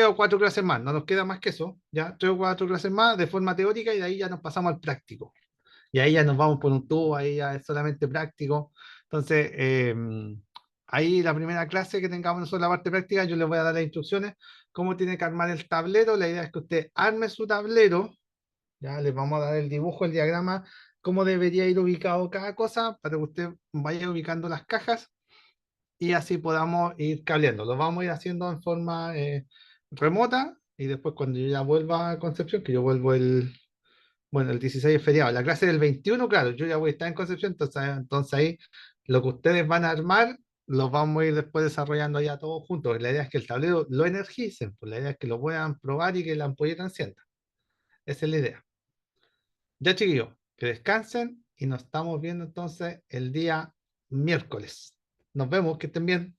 o 4 clases más, no nos queda más que eso, ya, 3 o 4 clases más de forma teórica, y de ahí ya nos pasamos al práctico. Y ahí ya nos vamos por un tubo, ahí ya es solamente práctico. Entonces, ahí la primera clase que tengamos nosotros la parte práctica, yo les voy a dar las instrucciones, cómo tiene que armar el tablero. La idea es que usted arme su tablero, ya les vamos a dar el dibujo, el diagrama, cómo debería ir ubicado cada cosa, para que usted vaya ubicando las cajas y así podamos ir cableando. Lo vamos a ir haciendo en forma remota, y después cuando yo ya vuelva a Concepción, que yo vuelvo el 16 es feriado. La clase del 21, claro, yo ya voy a estar en Concepción, entonces ahí lo que ustedes van a armar, los vamos a ir después desarrollando ya todos juntos. La idea es que el tablero lo energicen, pues la idea es que lo puedan probar y que la ampolleta encienda. Esa es la idea. Ya, chiquillos, que descansen y nos estamos viendo entonces el día miércoles. Nos vemos, que estén bien.